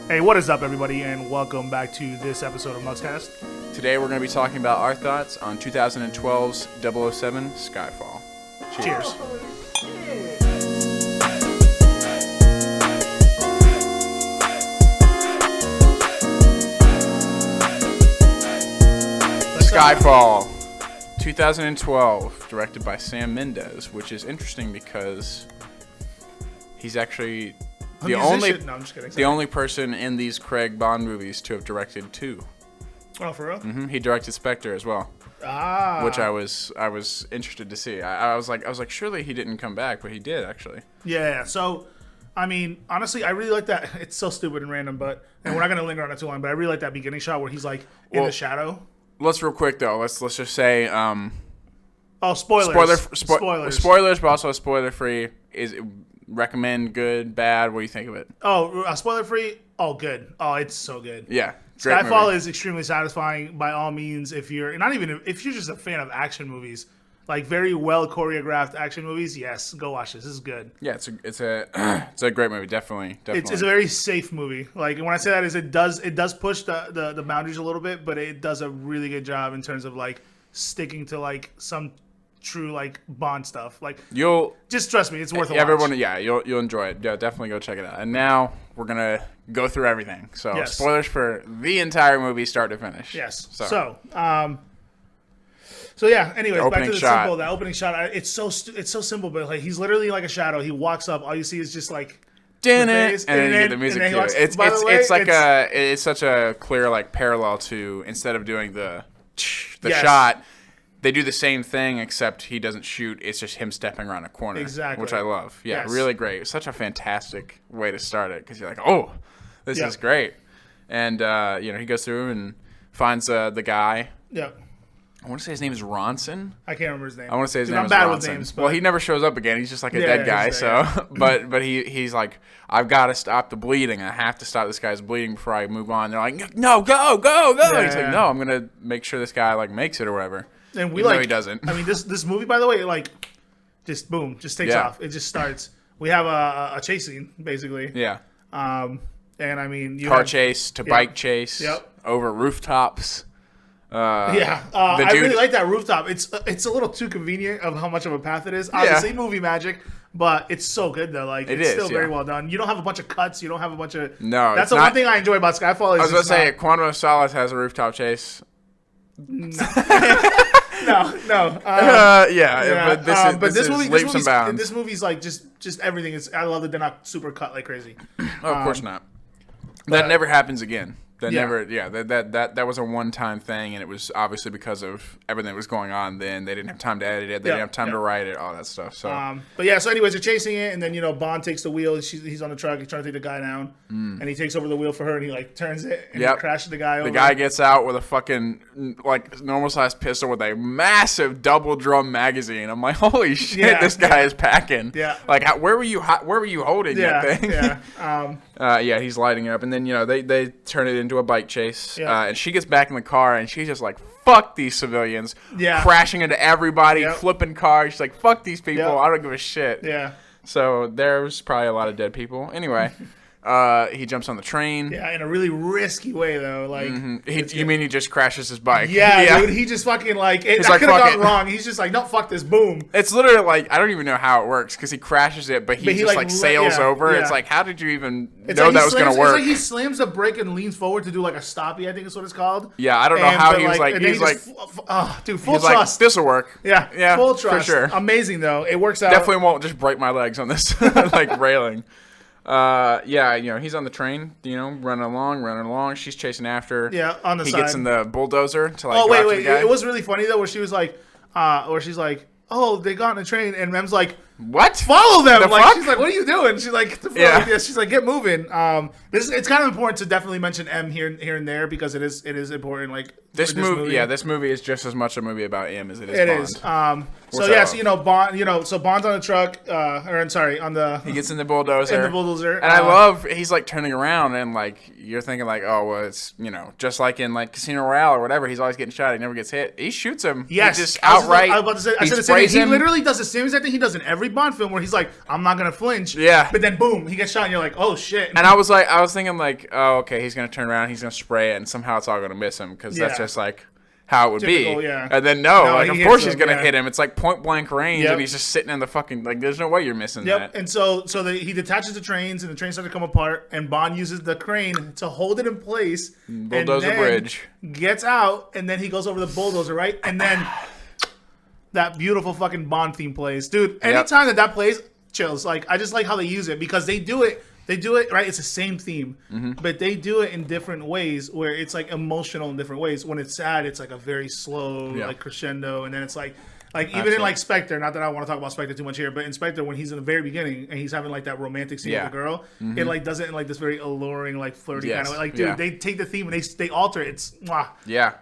Hey, what is up, everybody, and welcome back to this episode of Mugscast. Today we're going to be talking about our thoughts on 2012's 007 Skyfall. Cheers. Skyfall, 2012, directed by Sam Mendes, which is interesting because he's actually the only person in these Craig Bond movies to have directed two. Oh, for real? Mm-hmm. He directed Spectre as well. Which I was interested to see. I was like, surely he didn't come back, but he did actually. Yeah. So, I mean, honestly, I really like that. It's so stupid and random, and we're not gonna linger on it too long. But I really like that beginning shot where he's like in the shadow. Let's real quick though. Let's just say. Spoilers. Spoilers, but also spoiler free. Recommend, good, bad? What do you think of it? Spoiler free. Oh, good. Oh, it's so good. Yeah. Skyfall is extremely satisfying by all means. If you're just a fan of action movies, like very well choreographed action movies, yes, go watch this. This is good. Yeah, it's a great movie. Definitely. It's a very safe movie. Like when I say that, is it does push the boundaries a little bit, but it does a really good job in terms of like sticking to like some true like Bond stuff. Like you'll just trust me, it's worth a everyone. watch. Yeah, you'll enjoy it. Yeah, definitely go check it out. And now we're gonna go through everything. So spoilers for the entire movie, start to finish. Yes. So yeah. Anyways, back to that opening shot. It's so simple, but like he's literally like a shadow. He walks up. All you see is just like. And then you get the music cue. It's such a clear like parallel to instead of doing the shot. They do the same thing, except he doesn't shoot. It's just him stepping around a corner, which I love. Yeah, really great. It's such a fantastic way to start it because you're like, oh, this is great. And he goes through and finds the guy. Yeah. I want to say his name is Ronson. I can't remember his name. I want to say his name is Ronson. With names, but... Well, he never shows up again. He's just like a dead guy. But he's like, I've got to stop the bleeding. I have to stop this guy's bleeding before I move on. They're like, no, go. Yeah. He's like, no, I'm gonna make sure this guy like makes it or whatever. And he doesn't. I mean, this movie, by the way, like, just boom, just takes off. It just starts. We have a chase scene, basically. Yeah. And I mean, chase to bike chase. Yep. Over rooftops. I really like that rooftop. It's a little too convenient of how much of a path it is. Obviously, movie magic, but it's so good though. Like it's still very well done. You don't have a bunch of cuts. You don't have a bunch of That's the one thing I enjoy about Skyfall. I was going to say, Quantum of Solace has a rooftop chase. No. But this movie leaps and bounds. This movie's like just everything. I love that they're not super cut like crazy. Of course not. That never happens again. That was a one-time thing, and it was obviously because of everything that was going on then. They didn't have time to edit it. They didn't have time to write it, all that stuff. So, so anyways, they're chasing it, and then, Bond takes the wheel. He's on the truck. He's trying to take the guy down, and he takes over the wheel for her, and he, like, turns it, and he crashes the guy over. The guy gets out with a fucking, like, normal-sized pistol with a massive double-drum magazine. I'm like, holy shit, this guy is packing. Yeah. Like, where were you holding that thing? Yeah. He's lighting it up, and then, they turn it into a bike chase, and she gets back in the car, and she's just like, fuck these civilians, crashing into everybody, flipping cars. She's like, fuck these people, I don't give a shit. Yeah. So there's probably a lot of dead people. Anyway, he jumps on the train. Yeah, in a really risky way, though. Like, you mean he just crashes his bike? Yeah, dude, he just fucking that could have gone wrong. He's just like, no, fuck this, boom. It's literally like, I don't even know how it works because he crashes it, but he just like sails over. Yeah. It's like, how did you even know that was going to work? It's like he slams the brake and leans forward to do like a stoppie, I think is what it's called. Yeah, I don't know how he was like, dude, full trust. This will work. Yeah, full trust. For sure. Amazing though, it works out. Definitely won't just break my legs on this like railing. He's on the train, running along. She's chasing after. Yeah, on the side. He gets in the bulldozer to like. Oh wait! It was really funny though, where she was like, she's like, oh, they got on a train, and Mem's like, what? Follow them! The like fuck? She's like, what are you doing? She's like, she's like, get moving. It's kind of important to definitely mention M here and there because it is important. Like this movie, this movie is just as much a movie about M as it is Bond. Bond, so Bond's on the truck, on the. He gets in the bulldozer. And I love he's like turning around and like you're thinking like, oh well, it's just like in like Casino Royale or whatever. He's always getting shot. He never gets hit. He shoots him. Yes, he just outright. I was about to say. I said the same thing. He literally does the same exact thing he does in every every Bond film where he's like, I'm not gonna flinch. Yeah. But then boom, he gets shot, and you're like, oh shit. And I was thinking like, oh okay, he's gonna turn around, he's gonna spray it, and somehow it's all gonna miss him because that's just like how it would typical, be. Yeah. And then like of course he's gonna hit him. It's like point blank range, and he's just sitting in the fucking like. There's no way you're missing that. And so he detaches the trains, and the trains start to come apart, and Bond uses the crane to hold it in place. Bulldozer bridge. Gets out, and then he goes over the bulldozer, right? And then that beautiful fucking Bond theme plays, dude. Anytime that plays, chills. Like I just like how they use it because they do it. They do it, right? It's the same theme, but they do it in different ways where it's like emotional in different ways. When it's sad, it's like a very slow, like crescendo. And then it's like even in like Spectre, not that I want to talk about Spectre too much here, but in Spectre, when he's in the very beginning and he's having like that romantic scene with the girl, it like does it in like this very alluring, like flirty kind of way. Like, dude, they take the theme and they alter it. It's,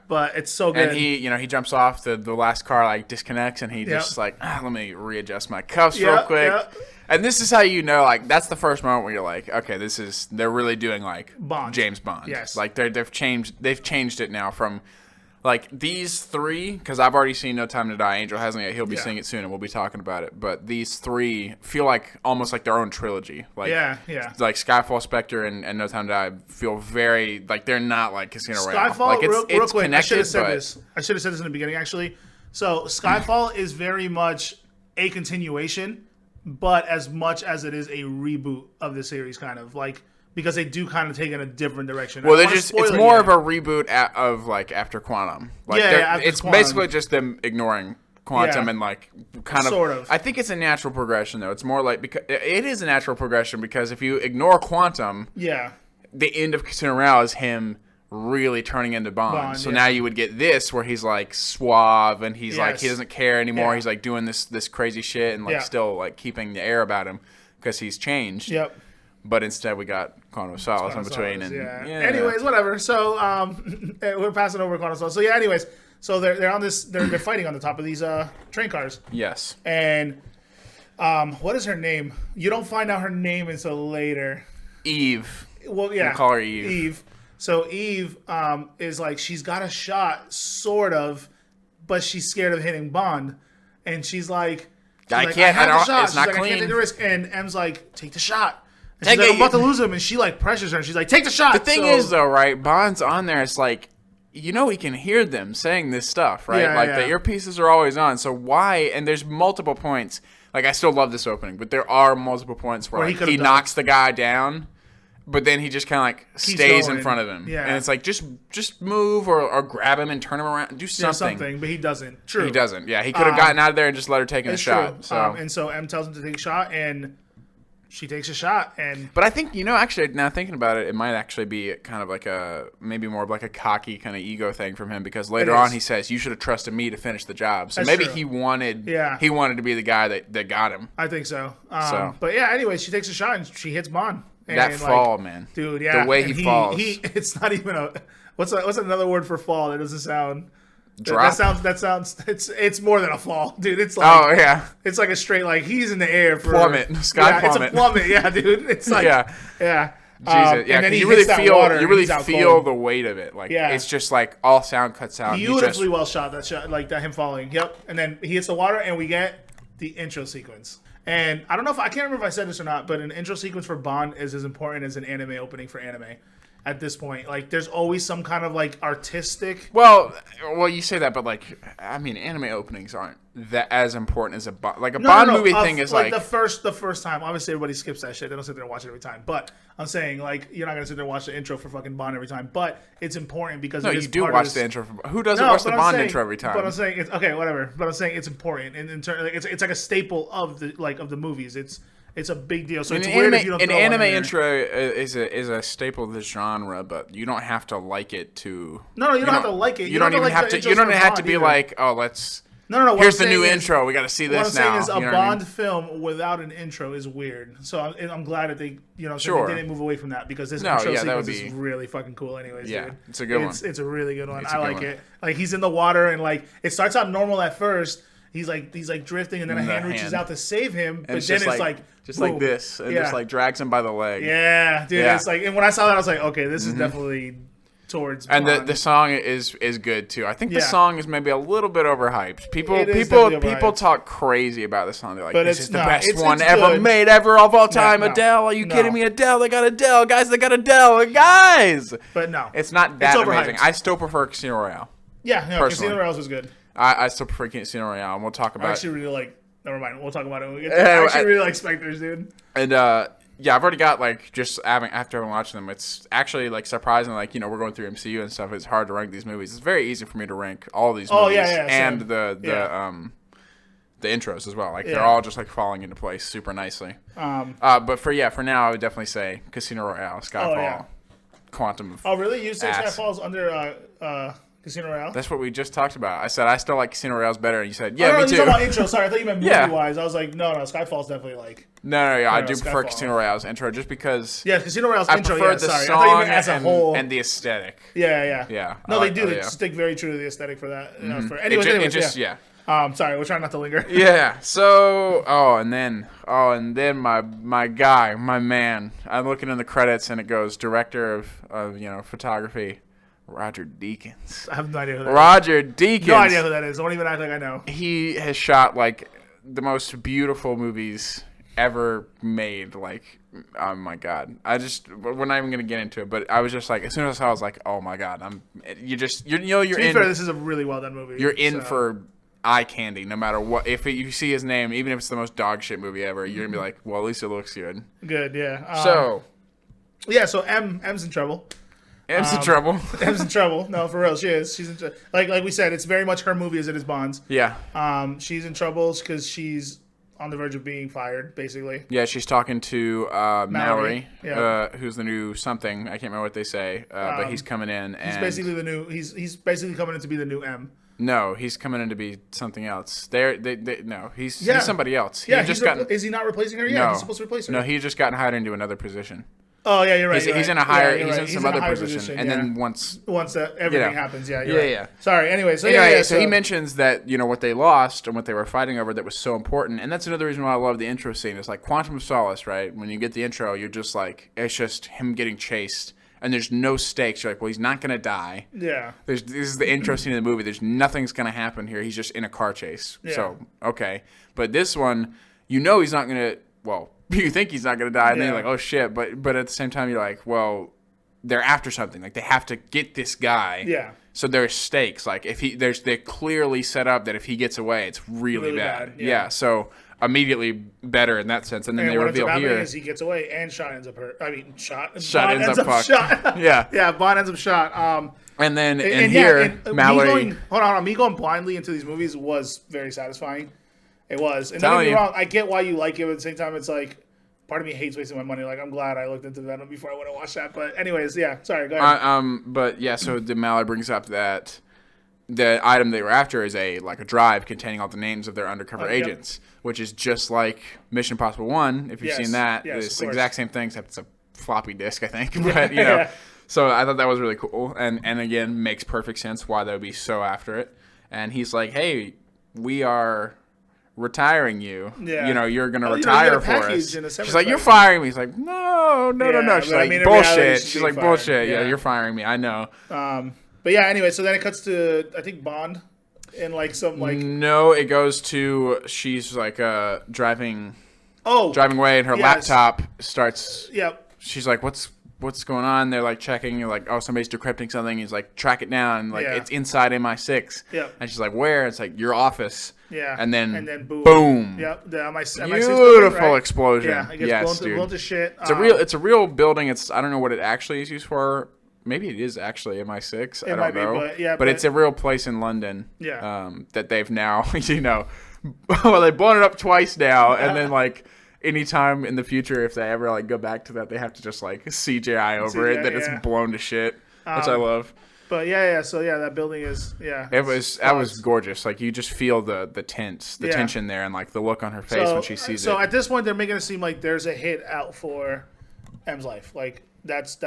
but it's so good. And he jumps off the last car, like disconnects, and he just like, let me readjust my cuffs real quick. Yep. And this is how you know, like, that's the first moment where you're like, okay, they're really doing like Bond. James Bond. Yes. Like they've changed it now from like these three, because I've already seen No Time to Die. Angel hasn't yet. He'll be seeing it soon, and we'll be talking about it. But these three feel like almost like their own trilogy. Like like Skyfall, Spectre, and No Time to Die feel very like they're not like Casino Royale. Skyfall, like real quick. Connected, I should have said this. I should have said this in the beginning actually. So Skyfall is very much a continuation, but as much as it is a reboot of the series, kind of like. Because they do kind of take in a different direction. Well, it's more of a reboot of like after Quantum. Like after it's Quantum. Basically just them ignoring Quantum and like kind of. Sort of. I think it's a natural progression though. It's more like because it is a natural progression because if you ignore Quantum, the end of Casino Royale is him really turning into Bond. So now you would get this where he's like suave and he's like he doesn't care anymore. He's like doing this crazy shit and like still like keeping the air about him because he's changed. Yep. But instead, we got Quantum of Solace in between. Anyways, whatever. So we're passing over Quantum of Solace. So anyways, so they're on this. They're fighting on the top of these train cars. Yes. And what is her name? You don't find out her name until later. Eve. Well, yeah. We'll call her Eve. Eve. So Eve is like she's got a shot, sort of, but she's scared of hitting Bond, and she's like, I can't. I don't. It's not clean. I can't take the risk. And M's like, take the shot. She's like, I'm about to lose him, and she like pressures her, and she's like, take the shot. The thing is, though, right? Bond's on there. It's like, he can hear them saying this stuff, right? The earpieces are always on. So why? And there's multiple points. Like, I still love this opening, but there are multiple points where he knocks the guy down, but then he just kind of like stays in front of him. Yeah. And it's like, just move or grab him and turn him around. Do something. But he doesn't. True. He doesn't. Yeah, he could have gotten out of there and just let her take the shot. So. And so M tells him to take a shot, and she takes a shot, but I think actually now thinking about it, it might actually be kind of like maybe more of like a cocky kind of ego thing from him because later on he says you should have trusted me to finish the job. So maybe he wanted to be the guy that got him. I think so. But anyway, she takes a shot and she hits Bond. And that fall, man, dude, the way he falls. It's not even a what's another word for fall that doesn't sound. Drop? That sounds. It's more than a fall, dude. It's like it's like a straight like he's in the air for plummet, sky plummet. It's a plummet, dude. It's like Jesus, and then you really feel the weight of it. Like it's just like all sound cuts out. Beautifully well shot that shot, like that him falling. Yep, and then he hits the water, and we get the intro sequence. And I don't know I can't remember if I said this or not, but an intro sequence for Bond is as important as an anime opening for anime. At this point, like, there's always some kind of like artistic. Well, you say that, but like, I mean, anime openings aren't that as important as a Bond. Like a Bond movie thing is like the first time. Obviously, everybody skips that shit. They don't sit there and watch it every time. But I'm saying, like, you're not gonna sit there and watch the intro for fucking Bond every time. But it's important because you do watch the intro. Who doesn't watch the Bond intro every time? But I'm saying it's okay, whatever. But I'm saying it's important, and in turn, like, it's like a staple of the movies. It's a big deal. So it's weird if you don't throw an anime intro is a staple of the genre, but you don't have to like it to. No, you don't have to like it. You don't even have to. You don't have to be like, oh, let's. No. Here's the new intro. We got to see this now. What I'm saying is a Bond film without an intro is weird. So I'm glad that they, they didn't move away from that because this intro sequence is really fucking cool. Anyways, dude. It's a good one. It's a really good one. I like it. Like he's in the water and like it starts out normal at first. He's like drifting, and then a hand reaches out to save him, but then it's like just like this, and just like drags him by the leg. Yeah, dude. Yeah. It's like, and when I saw that, I was like, okay, this is definitely towards. And the song is good too. I think the song is maybe a little bit overhyped. People talk crazy about the song. They're like, "This is the best one ever made ever of all time." Adele, are you kidding me? Adele, they got Adele, guys. They got Adele, guys. But no, it's not that amazing. I still prefer Casino Royale. Yeah, no, Casino Royale was good. I still prefer Casino Royale, and we'll talk about. I actually really like. Never mind. We'll talk about it when we get there. I actually really like Spectres, dude. And yeah, I've already got like just after watching them, it's actually like surprising. Like we're going through MCU and stuff. It's hard to rank these movies. It's very easy for me to rank all these movies and the intros as well. Like they're all just like falling into place super nicely. But for now, I would definitely say Casino Royale, Skyfall, Quantum of. Oh really? You say Skyfall's under Casino Royale? That's what we just talked about. I said I still like Casino Royale's better, and you said me too. You talking about intro? Sorry, I thought you meant movie-wise. I was like, no, Skyfall's definitely like. No, I do prefer Casino Royale's intro just because. Yeah, Casino Royale's intro. I prefer the song I thought you meant as a whole and the aesthetic. Yeah. No, they do. They stick very true to the aesthetic for that. Anyways, sorry, we're trying not to linger. Yeah. So, and then my guy, my man. I'm looking in the credits and it goes director of photography. Roger Deakins. I have no idea who that is. Roger Deakins. No idea who that is. Don't even act like I know. He has shot like the most beautiful movies ever made. Like, oh my god. We're not even gonna get into it, but I was just like, as soon as I saw it, I was like, oh my god, you're to be fair, this is a really well done movie. You're in for eye candy no matter what. If you see his name, even if it's the most dog shit movie ever, you're gonna be like, well, at least it looks good. Good, yeah. So M's in trouble. M's in trouble. M's in trouble. No, for real, she is. She's in trouble. Like we said, it's very much her movie as it is Bond's. Yeah. She's in trouble because she's on the verge of being fired, basically. Yeah, she's talking to Mallory, who's the new something. I can't remember what they say, but he's coming in. And he's basically the new. He's basically coming in to be the new M. No, he's coming in to be something else. He's somebody else. Is he not replacing her? Yeah, he's supposed to replace her. No, he's just gotten hired into another position. Oh yeah, you're right. He's in a higher. He's in some other position, and then once everything happens, right. Sorry. Anyway, so he mentions that what they lost and what they were fighting over that was so important, and that's another reason why I love the intro scene. It's like Quantum of Solace, right? When you get the intro, you're just like, it's just him getting chased, and there's no stakes. You're like, well, he's not gonna die. Yeah. This is the intro scene of the movie. There's nothing's gonna happen here. He's just in a car chase. Yeah. So okay, but this one, he's not gonna. Well. You think he's not going to die, and then you're like, oh, shit. But at the same time, you're like, well, they're after something. Like, they have to get this guy. Yeah. So there's stakes. Like, they're clearly set up that if he gets away, it's really bad. Yeah. So immediately better in that sense. And then they reveal here. Is he gets away, and Shot ends up hurt. I mean, Shot ends up fucked. Shot. Yeah, Bond ends up shot. And then here, Mallory. Hold on. Me going blindly into these movies was very satisfying. It was. And don't get me wrong, I get why you like it, but at the same time, it's like, part of me hates wasting my money. Like, I'm glad I looked into Venom before I went and watched that. But anyways, sorry, go ahead. But yeah, so the Mallory brings up that the item they were after is a drive containing all the names of their undercover agents, which is just like Mission Impossible 1, if you've seen that. It's the exact same thing, except it's a floppy disk, I think. But, so I thought that was really cool. And again, makes perfect sense why they would be so after it. And he's like, hey, we are retiring you. You're gonna retire for us. She's like, you're firing me. He's like, no. She's like, bullshit. She's like, bullshit. Yeah, you're firing me. I know. But yeah, anyway, so then it cuts to, I think, Bond in like some like. No, it goes to, she's like driving away, and her laptop starts. Yep. She's like, what's going on? They're like checking. You're like, oh, somebody's decrypting something. He's like, track it down. Like, it's inside MI6. Yep. And she's like, where? It's like, your office. Yeah. And then boom. Yep. The MI6 beautiful building, explosion. Yeah. It gets blown to shit. It's a real building. I don't know what it actually is used for. Maybe it is actually MI6. I don't know. But it's a real place in London. Yeah. That they've now, well, they've blown it up twice now, and then like. Anytime in the future, if they ever like go back to that, they have to just like CGI over it that it's blown to shit, which I love. But so that building is that was gorgeous. Like you just feel the tension there, and like the look on her face when she sees it. So at this point, they're making it seem like there's a hit out for M's life. Like that's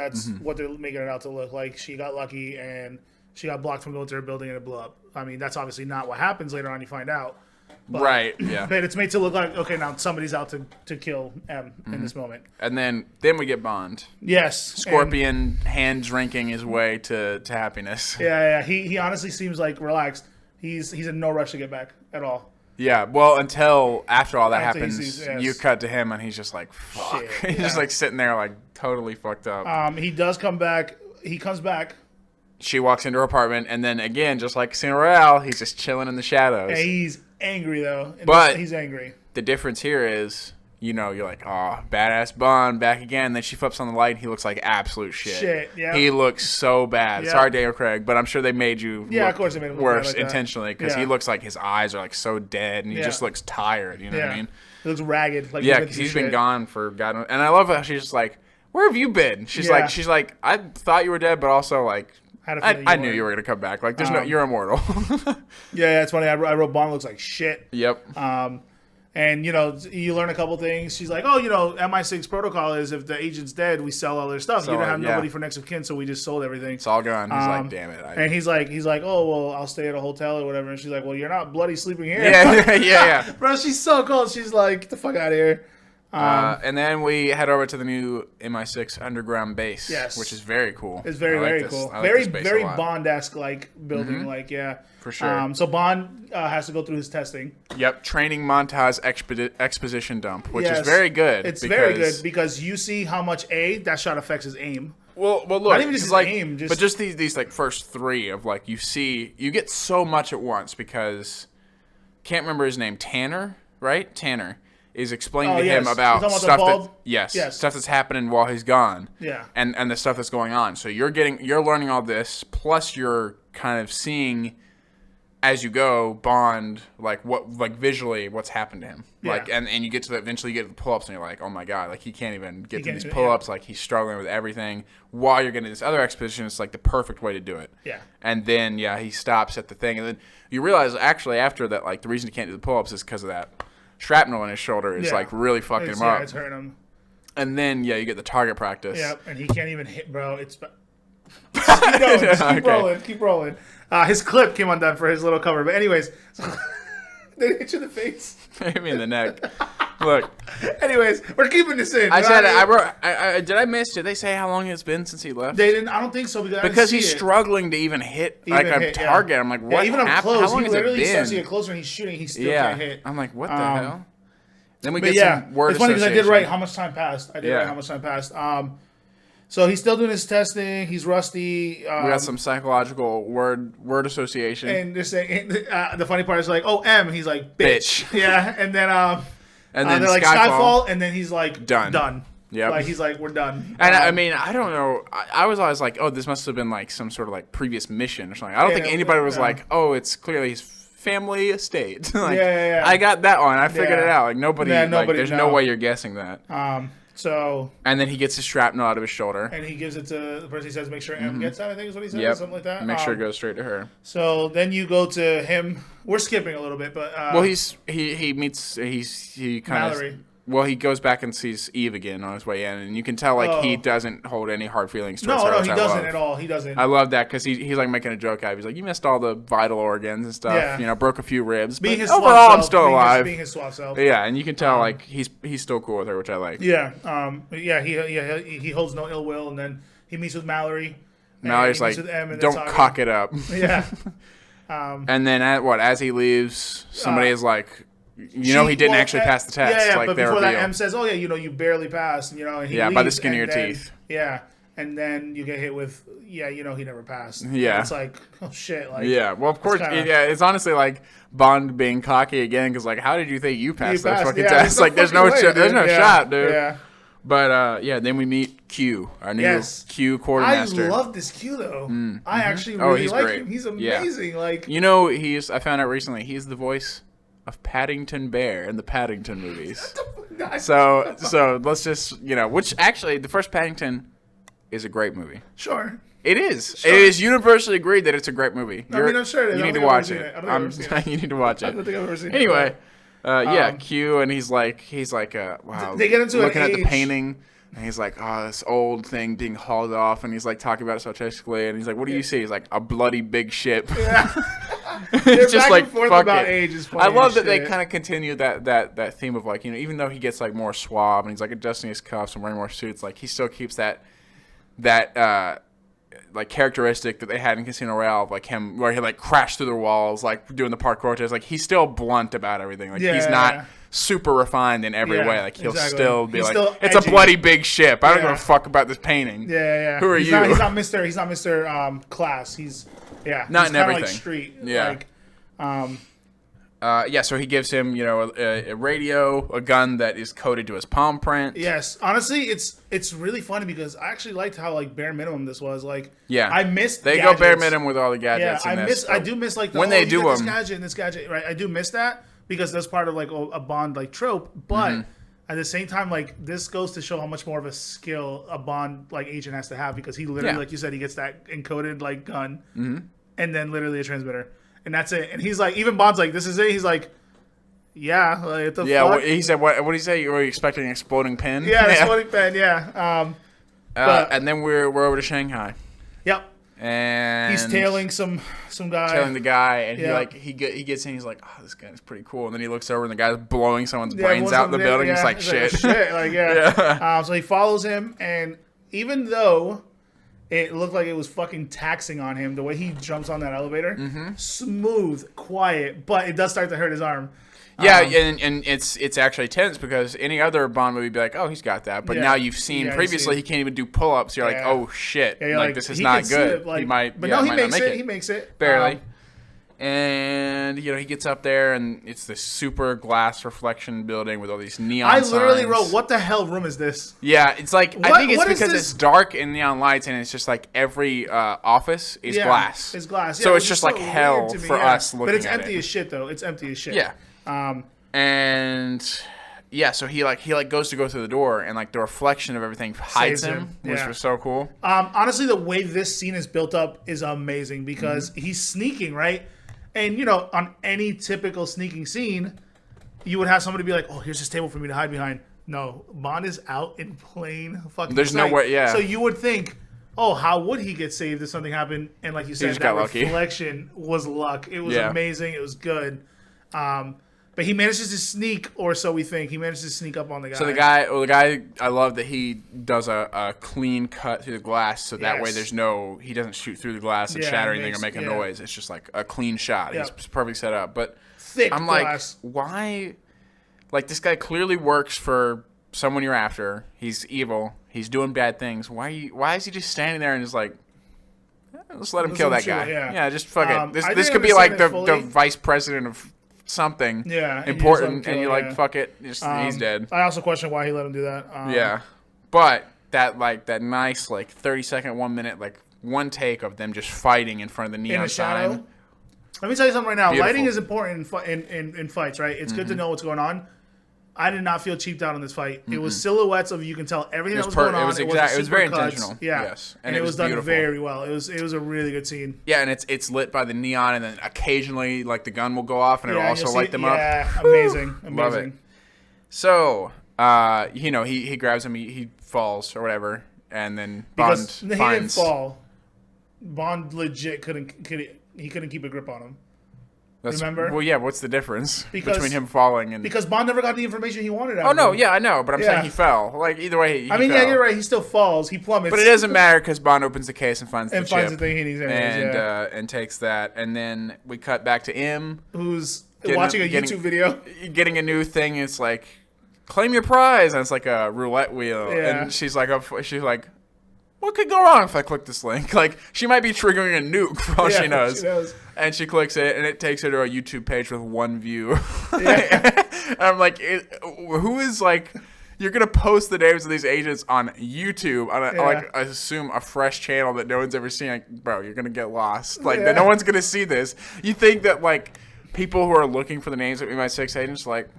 what they're making it out to look like. She got lucky and she got blocked from going to her building and it blew up. I mean, that's obviously not what happens later on. You find out. But, right, yeah. But it's made to look like, okay, now somebody's out to kill M in this moment. And then we get Bond. Yes. Scorpion hand drinking his way to happiness. Yeah. He honestly seems like relaxed. He's in no rush to get back at all. Yeah, well, until after all that happens, you cut to him and he's just like, fuck. Shit, he's just like sitting there like totally fucked up. He does come back. He comes back. She walks into her apartment, and then again, just like Casino Royale, he's just chilling in the shadows. Yeah, he's angry though. But he's angry. The difference here is, you're like, oh, badass Bond back again. Then she flips on the light, and he looks like absolute shit. Yeah. He looks so bad. Yeah. Sorry, Daniel Craig, but I'm sure they made you of course they made him worse like intentionally because he looks like his eyes are like so dead, and he just looks tired. You know what I mean? He looks ragged. Like because he's been gone for God knows. And I love how she's just like, where have you been? She's like, I thought you were dead, but also like. I knew you were gonna come back. Like, there's you're immortal. Yeah, it's funny. I wrote Bond looks like shit. Yep. And you learn a couple things. She's like, oh, MI6 protocol is if the agent's dead, we sell all their stuff. You don't have nobody for next of kin, so we just sold everything. It's all gone. He's like, damn it. And he's like, oh well, I'll stay at a hotel or whatever. And she's like, well, you're not bloody sleeping here. Yeah. Bro, she's so cold. She's like, get the fuck out of here. And then we head over to the new MI6 underground base, which is very cool. It's very cool. Very Bond-esque like building, for sure. So Bond has to go through his testing. Yep, training montage exposition dump, which is very good. It's very good because you see how much that shot affects his aim. Well, look, not even just his aim, but just these like first three of like you get so much at once because can't remember his name, Tanner, right? Tanner. Is explaining to him about stuff stuff that's happening while he's gone. Yeah. And the stuff that's going on. So you're learning all this, plus you're kind of seeing as you go Bond visually what's happened to him. Yeah. Like and you get to eventually you get to the pull-ups and you're like, oh my god, like he can't even get to these pull-ups, like he's struggling with everything. While you're getting this other exposition, it's like the perfect way to do it. Yeah. And then he stops at the thing and then you realize actually after that like the reason he can't do the pull-ups is because of that. Shrapnel in his shoulder is like really fucking him up. It's hurting him. And then you get the target practice. Yeah, and he can't even hit, bro. It's just keep going. Just keep rolling. His clip came undone for his little cover, but anyways, they hit you in the face. Hit me in the neck. Look. Anyways, we're keeping this in. I said I wrote. Did I miss? Did they say how long it's been since he left? They didn't. I don't think so because he's struggling to even hit a target. Yeah. I'm like, what? Even up close. How long he literally starts to get closer and he's shooting. He still can't hit. I'm like, what the hell? Then we get some word It's funny because I did write how much time passed. Write how much time passed. So he's still doing his testing. He's rusty. We got some psychological word association. And they're saying the funny part is like, oh, M. He's like, bitch. Yeah, and then they're like Skyfall, and then he's like done. Yeah, like he's like, we're done. And I mean, I don't know. I was always like, oh, this must have been like some sort of like previous mission or something. I don't think anybody was like, oh, it's clearly his family estate. Like, I got that one. I figured it out. Like nobody. There's no way you're guessing that. So. And then he gets his shrapnel out of his shoulder. And he gives it to the person. He says, make sure M gets that. I think is what he says. Something like that. Make sure it goes straight to her. So then you go to him. We're skipping a little bit, but. Well, he meets he kind Mallory. of. Well, he goes back and sees Eve again on his way in, and you can tell like he doesn't hold any hard feelings towards her. No, he doesn't at all. He doesn't. I love that because he's like making a joke out of it. He's like, you missed all the vital organs and stuff. Yeah. Broke a few ribs. But overall, I'm still alive. Being his suave self. Yeah, and you can tell like he's still cool with her, which I like. Yeah. He holds no ill will, and then he meets with Mallory. Mallory's like, don't cock it up. Yeah. And then as he leaves, somebody is like. He didn't actually pass the test. Yeah, like, but before that, M says, "Oh yeah, you barely passed." And he leaves, by the skin of your teeth. Yeah, and then you get hit with, he never passed. Yeah, and it's like, oh shit. Like, yeah, well, of course, it's honestly like Bond being cocky again because like, how did you think you passed that fucking test? Like, there's no shot, dude. Yeah. But then we meet Q, our new Q quartermaster. I love this Q though. I actually really like him. He's amazing. Yeah. Like, I found out recently he's the voice of Paddington Bear in the Paddington movies. So let's just, which actually the first Paddington is a great movie. Sure. It is. Sure. It is universally agreed that it's a great movie. I'm sure it is. You need to watch it. You need to watch it. I don't think I've ever seen it. Anyway, Q, and he's like, wow. They get into looking at the painting. And he's like, oh, this old thing being hauled off. And he's like talking about it sarcastically. And he's like, what do you see? He's like, a bloody big ship. Yeah. They're just back and forth about age is funny. I love that they kind of continue that theme of like, you know, even though he gets like more suave and he's like adjusting his cuffs and wearing more suits, like he still keeps that like characteristic that they had in Casino Royale of like him where he like crashed through the walls, like doing the parkour test. Like he's still blunt about everything. Like he's not super refined in every way. Like he'll still be it's a bloody big ship. I don't give a fuck about this painting. Yeah. Who are you? He's not Mr. Class. He's not in everything. Like street. Yeah. So he gives him, you know, a radio, a gun that is coded to his palm print. Yes, honestly, it's really funny because I actually liked how like bare minimum this was. Like, I missed. They gadgets. Go bare minimum with all the gadgets. Yeah, I do miss like when they do them. This gadget, right? I do miss that because that's part of like a Bond like trope. But at the same time, like this goes to show how much more of a skill a Bond like agent has to have because he literally, like you said, he gets that encoded like gun, and then literally a transmitter. And that's it. And he's like, even Bond's like, this is it. He's like, yeah. Like, what the fuck? He said, what did he say? You were expecting an exploding pin? Yeah, exploding pin, yeah. And then we're over to Shanghai. Yep. And he's tailing some guy. Tailing the guy. And he gets in. He's like, oh, this guy's pretty cool. And then he looks over and the guy's blowing someone's brains out in the building. He's like, shit. So he follows him. And even though it looked like it was fucking taxing on him, the way he jumps on that elevator. Smooth, quiet, but it does start to hurt his arm. Yeah, and it's actually tense because any other Bond movie would be like, oh, he's got that. But now you've seen previously he can't even do pull-ups. You're like, oh, shit. Like, this is not good. He might But no, he makes it. He makes it. Barely. And, you know, he gets up there, and it's this super glass reflection building with all these neon signs. I literally wrote, what the hell room is this? Yeah, it's like, I think it's because it's dark and neon lights, and it's just like every office is glass. It's glass. So it's just like hell for us looking at it. But it's empty as shit, though. It's empty as shit. Yeah. So he goes to go through the door, and like the reflection of everything hides him, which was so cool. Honestly, the way this scene is built up is amazing because he's sneaking, right? And, you know, on any typical sneaking scene, you would have somebody be like, oh, here's this table for me to hide behind. No, Bond is out in plain fucking There's sight. No way, So you would think, oh, how would he get saved if something happened? And like you said, that reflection was luck. It was amazing. It was good. But he manages to sneak, or so we think. He manages to sneak up on the guy. So the guy, I love that he does a clean cut through the glass, so that way he doesn't shoot through the glass and shatter anything or make a noise. It's just like a clean shot. It's perfect setup. But thick I'm glass. Like, why? Like, this guy clearly works for someone you're after. He's evil. He's doing bad things. Why is he just standing there and just like, let's let him kill that guy? Yeah, just fuck it. This could be like the vice president of something important, and you're like, fuck it, he's dead. I also question why he let him do that. But that nice 30-second, 1 minute, like one take of them just fighting in front of the neon sign. Let me tell you something right now. Beautiful. Lighting is important in fights, right? It's good to know what's going on. I did not feel cheaped out on this fight. It was silhouettes of, you can tell everything that was going on. It was very intentional. Yeah. Yes. And it was done beautiful. Very well. It was a really good scene. Yeah, and it's lit by the neon, and then occasionally like the gun will go off and it'll also light them up. Yeah, amazing. Love it. So, he grabs him, he falls or whatever, and then Bond finds... He didn't fall. Bond legit couldn't keep a grip on him. Remember? Well, yeah. What's the difference between him falling and? Because Bond never got the information he wanted. Yeah, I know, but I'm saying he fell. Like either way, he fell. You're right. He still falls. He plummets. But it doesn't matter because Bond opens the case and finds the chip. The thing he needs, and takes that, and then we cut back to M, who's watching a YouTube video, getting a new thing. It's like, claim your prize, and it's like a roulette wheel, and she's like, what could go wrong if I click this link? Like, she might be triggering a nuke for all she knows. And she clicks it, and it takes her to a YouTube page with one view. And I'm like, who is like, you're going to post the names of these agents on YouTube, on I assume a fresh channel that no one's ever seen. Like, bro, you're going to get lost. Like, no one's going to see this. You think that, like, people who are looking for the names of MI6 agents, like,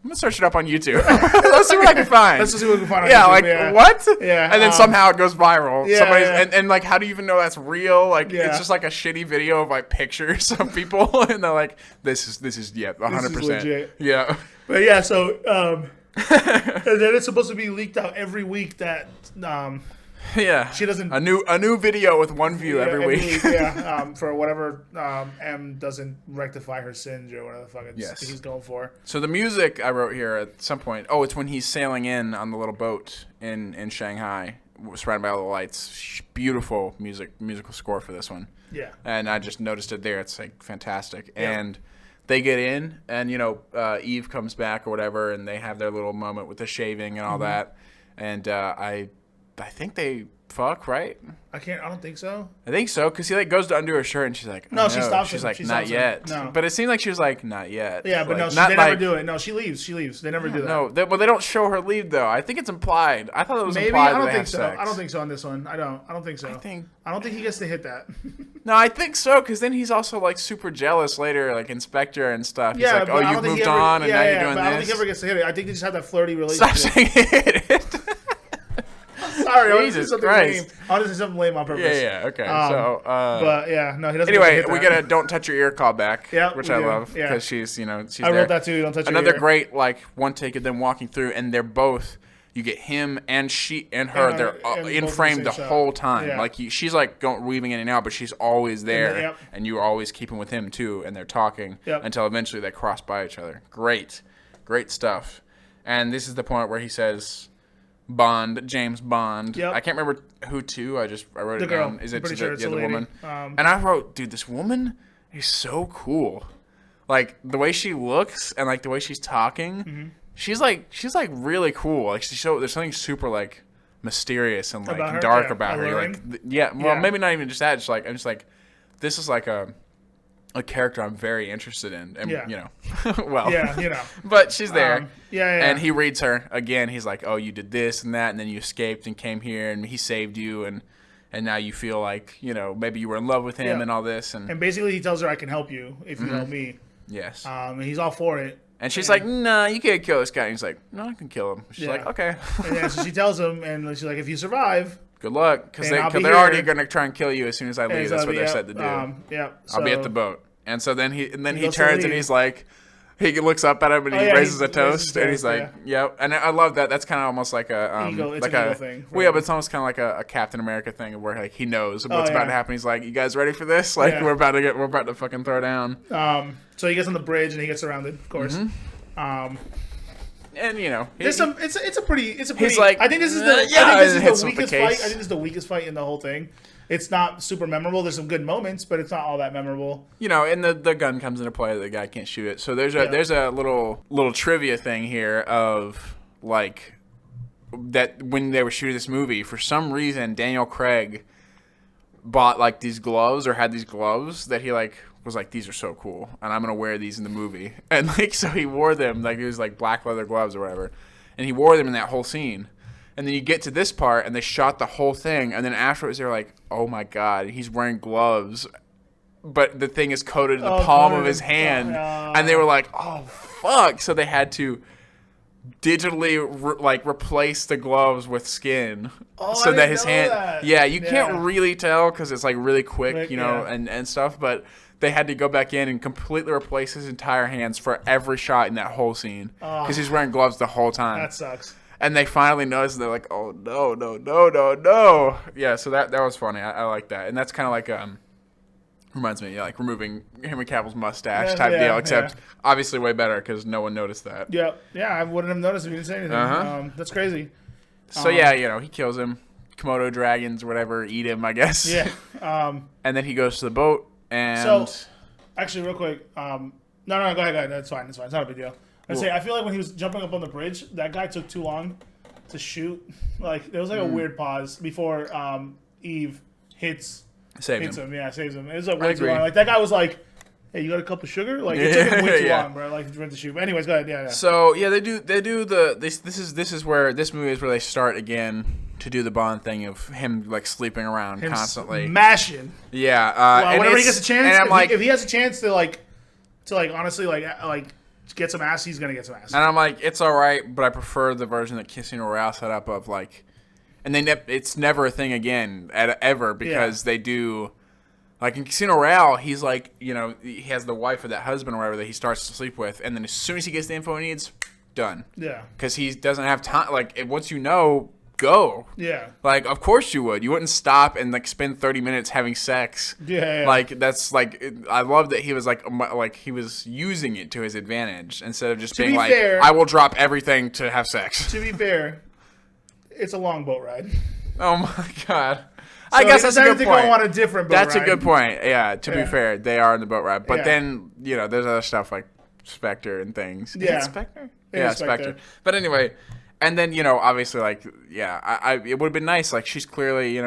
I'm going to search it up on YouTube. Let's see what I can find. Let's see what we can find on YouTube. What? Yeah. And then somehow it goes viral. Yeah. And like, how do you even know that's real? Like, it's just like a shitty video of like pictures of people. And they're like, this is 100%. This is legit. Yeah. But so, and then it's supposed to be leaked out every week that Yeah. She doesn't. A new video with one view every week. For whatever M doesn't rectify her sins or whatever the fuck he's going for. So the music I wrote here at some point. Oh, it's when he's sailing in on the little boat in Shanghai, surrounded by all the lights. Beautiful musical score for this one. Yeah. And I just noticed it there. It's like fantastic. Yeah. And they get in, and Eve comes back or whatever, and they have their little moment with the shaving and all that. And I think they fuck, right? I don't think so. I think so, because he goes to undo her shirt, and she's like, no, she stops. She's like, not yet. No. But it seemed like she was like, not yet. Yeah, but no, they never do it. No, she leaves. They never do that. No, they don't show her leave though. I think it's implied. I thought it was implied. I don't think so. Sex. I don't think so on this one. I don't think so. I don't think he gets to hit that. No, I think so, because then he's also like super jealous later, like Inspector and stuff. He's like, oh, you've moved on, and now you're doing this. I don't think he ever gets to hit it. I think they just have that flirty relationship. Stop saying hit it. Sorry, I want to say something lame. I want to say something lame on purpose. Yeah, okay. But yeah, no, he doesn't. Anyway, we get a "Don't Touch Your Ear" call back, which I love because she's I there. wrote that too. Don't touch Another your ear. great one take of them walking through, and they're both. You get him and she and her. They're in frame the whole time. Yeah. Like she's like weaving in and out, but she's always there, and you're always keeping with him too. And they're talking until eventually they cross by each other. Great stuff. And this is the point where he says. James Bond. Yep. I can't remember who to. I wrote it down. Is it the woman? And I wrote, dude, this woman is so cool. Like the way she looks and like the way she's talking, she's like really cool. Like there's something super like mysterious and like dark about her. Like maybe not even just that. Just like I'm just like this is like a character I'm very interested in. And, But she's there. And he reads her again. He's like, oh, you did this and that, and then you escaped and came here, and he saved you, and now you feel like, maybe you were in love with him and all this. And basically he tells her, I can help you if you help me. Yes. And he's all for it. And she's like, nah, you can't kill this guy. And he's like, no, I can kill him. She's like, okay. And so she tells him, and she's like, if you survive... Good luck, because they're already going to try and kill you as soon as I leave. That's what they're said to do. I'll be at the boat. And so then he turns and he's like, he looks up at him and he raises a toast and he's like, yep. And I love that. That's kind of almost like a it's like a thing. Well, yeah, but it's almost kind of like a Captain America thing where like he knows what's about to happen. He's like, you guys ready for this? Like we're about to fucking throw down. So he gets on the bridge and he gets surrounded, of course. And it's a pretty. He's like, I think this is the weakest fight. I think this is the weakest fight in the whole thing. It's not super memorable. There's some good moments, but it's not all that memorable. And the gun comes into play. The guy can't shoot it. So there's a little trivia thing here of like that when they were shooting this movie, for some reason Daniel Craig bought like these gloves or had these gloves that he like was like, these are so cool and I'm gonna wear these in the movie. And like so he wore them, like it was like black leather gloves or whatever, and he wore them in that whole scene. And then you get to this part, and they shot the whole thing, and then afterwards they're like, oh my god, he's wearing gloves, but the thing is coated in the palm of his hand. And they were like, oh fuck. So they had to digitally replace the gloves with skin so that his hand can't really tell because it's like really quick, and stuff, but they had to go back in and completely replace his entire hands for every shot in that whole scene because he's wearing gloves the whole time. That sucks. And they finally noticed, and they're like, oh no. Yeah, so that was funny. I like that. And that's kind of like reminds me, like removing Henry Cavill's mustache type deal, except obviously way better because no one noticed that. Yeah, I wouldn't have noticed if you didn't say anything. That's crazy. So he kills him. Komodo dragons or whatever eat him, I guess. Yeah. And then he goes to the boat and. So, actually, real quick. No, go ahead. That's fine. It's not a big deal. I feel like when he was jumping up on the bridge, that guy took too long to shoot. Like there was like a weird pause before Eve hits him. Yeah, saves him. It was like way too long. Like that guy was like, "Hey, you got a cup of sugar?" Like it took him way too long, bro. Like to shoot. But anyways, go ahead. Yeah. So they do this is where this movie is where they start again to do the Bond thing of him like sleeping around constantly, smashing. Yeah. Whenever he gets a chance, and if he has a chance to honestly get some ass, he's gonna get some ass. And I'm like, it's all right, but I prefer the version that Casino Royale set up of like, and it's never a thing again ever because they do, like in Casino Royale, he's like, he has the wife or that husband or whatever that he starts to sleep with, and then as soon as he gets the info he needs, done. Yeah. Because he doesn't have time. Like once go. Yeah. Like, of course you would. You wouldn't stop and like spend 30 minutes having sex. Yeah. Like, that's like, I love that he was like he was using it to his advantage instead of just being like, I will drop everything to have sex. To be fair, it's a long boat ride. Oh my God. So I guess that's a good point. Go on a different boat that's ride. A good point. Yeah, to be fair, they are in the boat ride. But then, there's other stuff like Spectre and things. Yeah. Is it Spectre? Yeah, Spectre. But anyway, and then, obviously, like, it would have been nice. Like, she's clearly,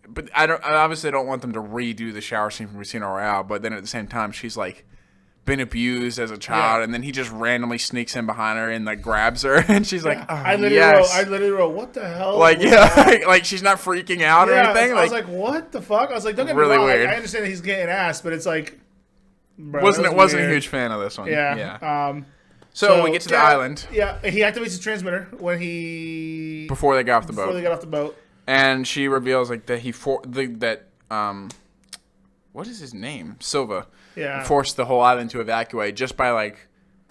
but I obviously don't want them to redo the shower scene from Casino Royale. But then at the same time, she's like, been abused as a child, and then he just randomly sneaks in behind her and like grabs her, and she's like, I literally wrote, what the hell? Like, like she's not freaking out or anything. I was like, what the fuck? I was like, don't get me wrong. Like, I understand that he's getting ass, but it's like, bro, wasn't a huge fan of this one. Yeah. So we get to the island. Yeah, he activates his transmitter before they got off the boat. And she reveals like that what is his name? Silva. Yeah. Forced the whole island to evacuate just by like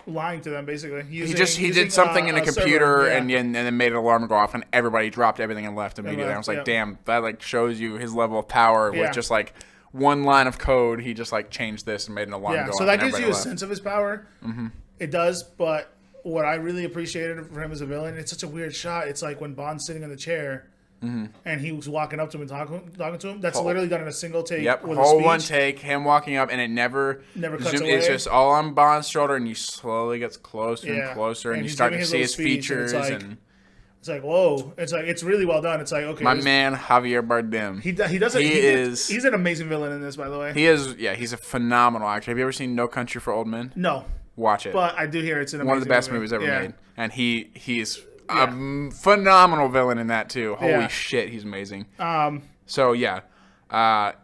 lying to them, basically. He did something in a computer server, and then made an alarm go off, and everybody dropped everything and left immediately. I was like, damn, that like shows you his level of power with just like one line of code. He just like changed this and made an alarm go off. So that gives you a sense of his power. Mm-hmm. It does, but what I really appreciated for him as a villain, it's such a weird shot. It's like when Bond's sitting in the chair. Mm-hmm. And he was walking up to him and talking to him. That's literally done in a single take. Yep, whole one take. Him walking up, and it never cuts away. It's just all on Bond's shoulder, and he slowly gets closer and closer, and you start to see his features. It's like whoa! It's really well done. It's like okay, my man Javier Bardem. He does it. He's an amazing villain in this, by the way. He is. Yeah, he's a phenomenal actor. Have you ever seen No Country for Old Men? No. Watch it. But I do hear it's one of the best movies ever made, and he's. A phenomenal villain in that too. Holy shit, he's amazing.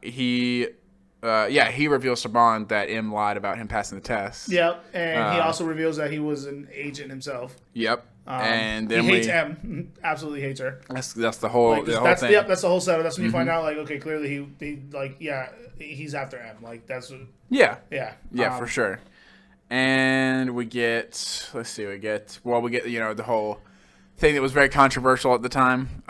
He reveals to Bond that M lied about him passing the test. Yep, and he also reveals that he was an agent himself. Yep, and then he hates M. Absolutely hates her. That's the whole thing. Yep, that's the whole setup. That's when you find out like okay, clearly he's after M. Like that's for sure. And we get the whole thing that was very controversial at the time